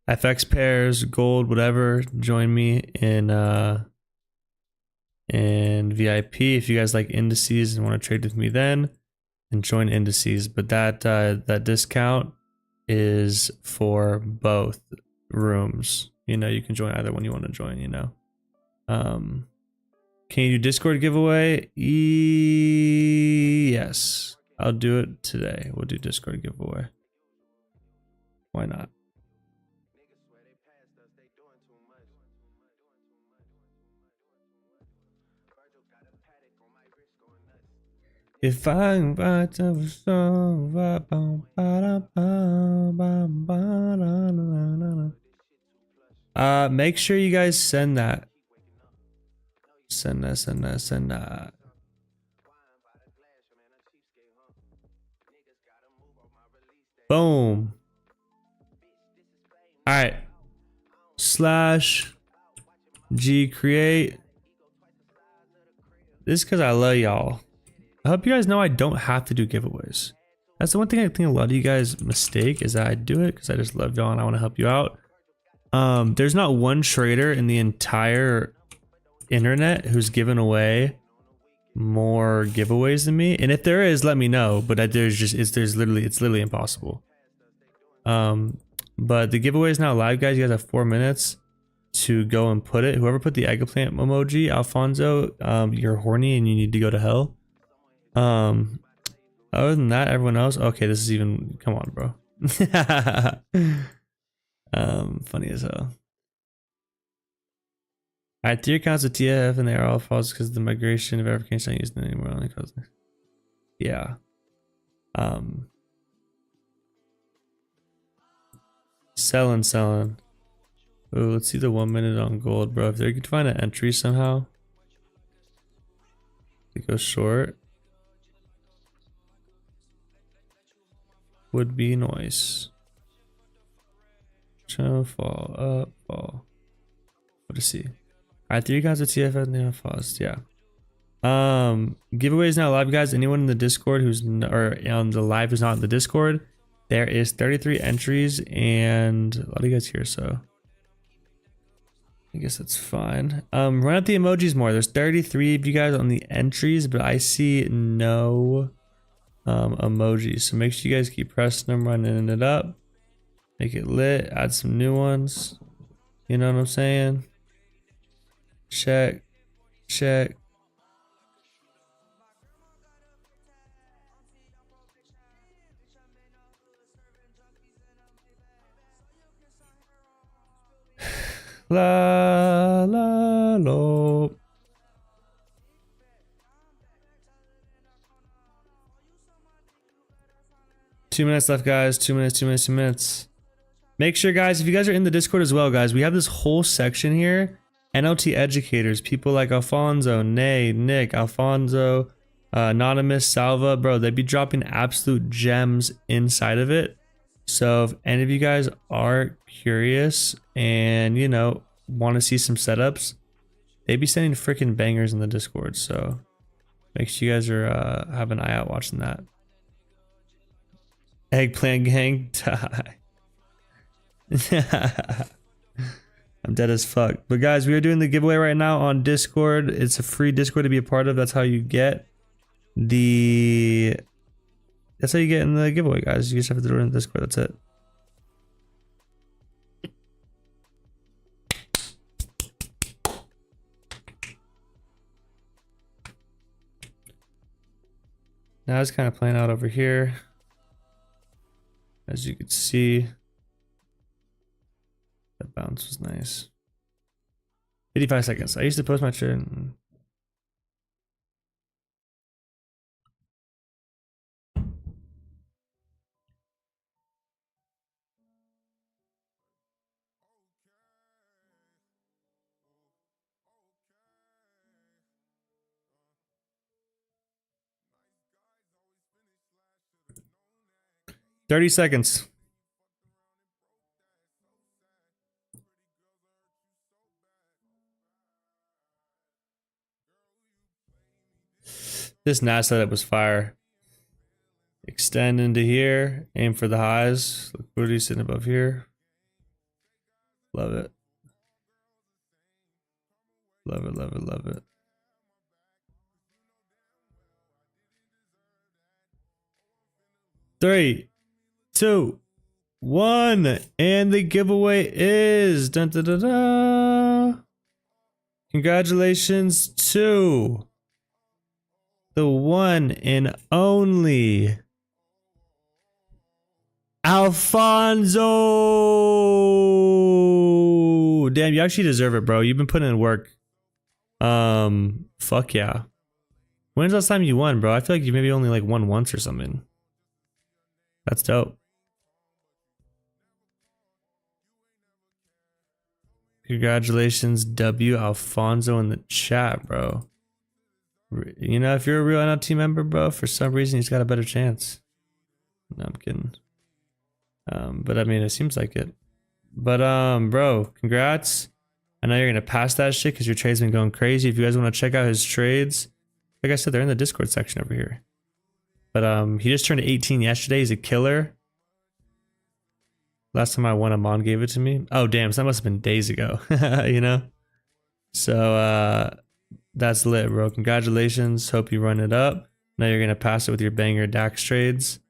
FX pairs, gold, whatever, join me in VIP if you guys like indices and want to trade with me then, and join indices. But that discount is for both rooms. You know, you can join either one you want to join, you know. Can you do Discord giveaway? Yes, I'll do it today. We'll do Discord giveaway. Why not? If I invite to song, make sure you guys send that. Send that. Boom. All right. /G create. This is because I love y'all. I hope you guys know I don't have to do giveaways. That's the one thing I think a lot of you guys mistake, is that I do it because I just love y'all and I want to help you out. There's not one trader in the entire internet who's given away more giveaways than me, and if there is, let me know. But it's literally impossible. But the giveaway is now live, guys. You guys have 4 minutes to go and put it. Whoever put the eggplant emoji, Alfonso, you're horny and you need to go to hell. Other than that, everyone else, okay, this is even, come on, bro. Funny as hell. I had 3 accounts of TF and they are all false because the migration of verification not used anymore. Only cause, yeah. Selling. Oh, let's see the 1 minute on gold, bro. If they could find an entry somehow to go short, would be nice. Show, fall, up, fall. What to see? Alright, 3 accounts of TF and they are false. Yeah. Giveaways now live, guys. Anyone in the Discord or on the live who's not in the Discord, there is 33 entries and a lot of you guys here, so I guess that's fine. Run out the emojis more. There's 33 of you guys on the entries, but I see no emojis. So make sure you guys keep pressing them, running it up, make it lit, add some new ones. You know what I'm saying? Check. La la lo. Two minutes left, guys. 2 minutes. Make sure, guys, if you guys are in the Discord as well, guys, we have this whole section here. NLT educators, people like Alfonso, Nay, Nick, Alfonso, Anonymous, Salva, bro, they'd be dropping absolute gems inside of it. So if any of you guys are curious and, you know, want to see some setups, they'd be sending freaking bangers in the Discord. So make sure you guys are have an eye out watching that. Eggplant gang die. I'm dead as fuck. But guys, we are doing the giveaway right now on Discord. It's a free Discord to be a part of. That's how you get the... That's how you get in the giveaway, guys. You just have to do it in Discord. That's it. Now it's kind of playing out over here. As you can see, that bounce was nice. 85 seconds. I used to post my trade. $30 seconds. This NAS setup was fire. Extend into here. Aim for the highs. Liquidity sitting above here. Love it. Love it, love it, love it. Three, 2, 1, and the giveaway is dun, dun, dun, dun. Congratulations to the one and only Alfonso. Damn, you actually deserve it, bro. You've been putting in work. Fuck yeah. When's the last time you won, bro? I feel like you maybe only like won once or something. That's dope. Congratulations, W. Alfonso in the chat, bro. You know, if you're a real NLT member, bro, for some reason he's got a better chance. No, I'm kidding. But I mean, it seems like it. But bro, congrats. I know you're gonna pass that shit because your trade's been going crazy. If you guys want to check out his trades, like I said, they're in the Discord section over here. But he just turned 18 yesterday. He's a killer. Last time I won, Amon gave it to me. Oh damn, so that must have been days ago. You know? So that's lit, bro. Congratulations. Hope you run it up. Now you're gonna pass it with your banger DAX trades.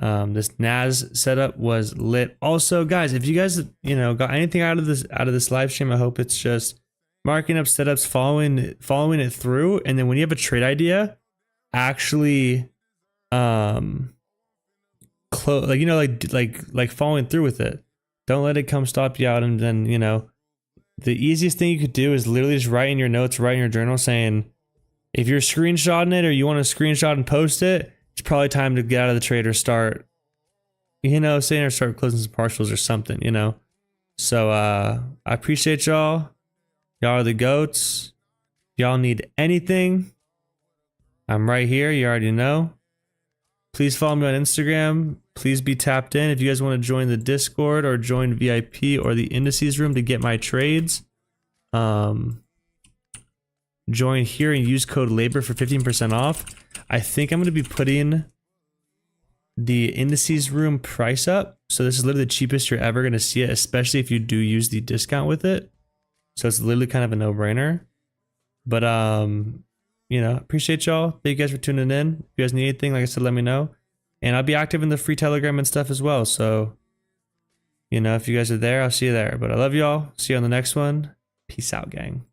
This NAS setup was lit. Also, guys, if you guys got anything out of this live stream, I hope it's just marking up setups, following it through, and then when you have a trade idea, actually following through with it. Don't let it come stop you out. And then the easiest thing you could do is literally just write in your notes, write in your journal saying, if you're screenshotting it or you want to screenshot and post it, it's probably time to get out of the trade or start saying or start closing some partials or something, So I appreciate y'all. Y'all are the goats. Y'all need anything, I'm right here. You already know. Please follow me on Instagram. Please be tapped in. If you guys want to join the Discord or join VIP or the indices room to get my trades, join here and use code LABOR for 15% off. I think I'm going to be putting the indices room price up. So this is literally the cheapest you're ever going to see it, especially if you do use the discount with it. So it's literally kind of a no-brainer. But appreciate y'all. Thank you guys for tuning in. If you guys need anything, like I said, let me know. And I'll be active in the free Telegram and stuff as well. So, if you guys are there, I'll see you there. But I love y'all. See you on the next one. Peace out, gang.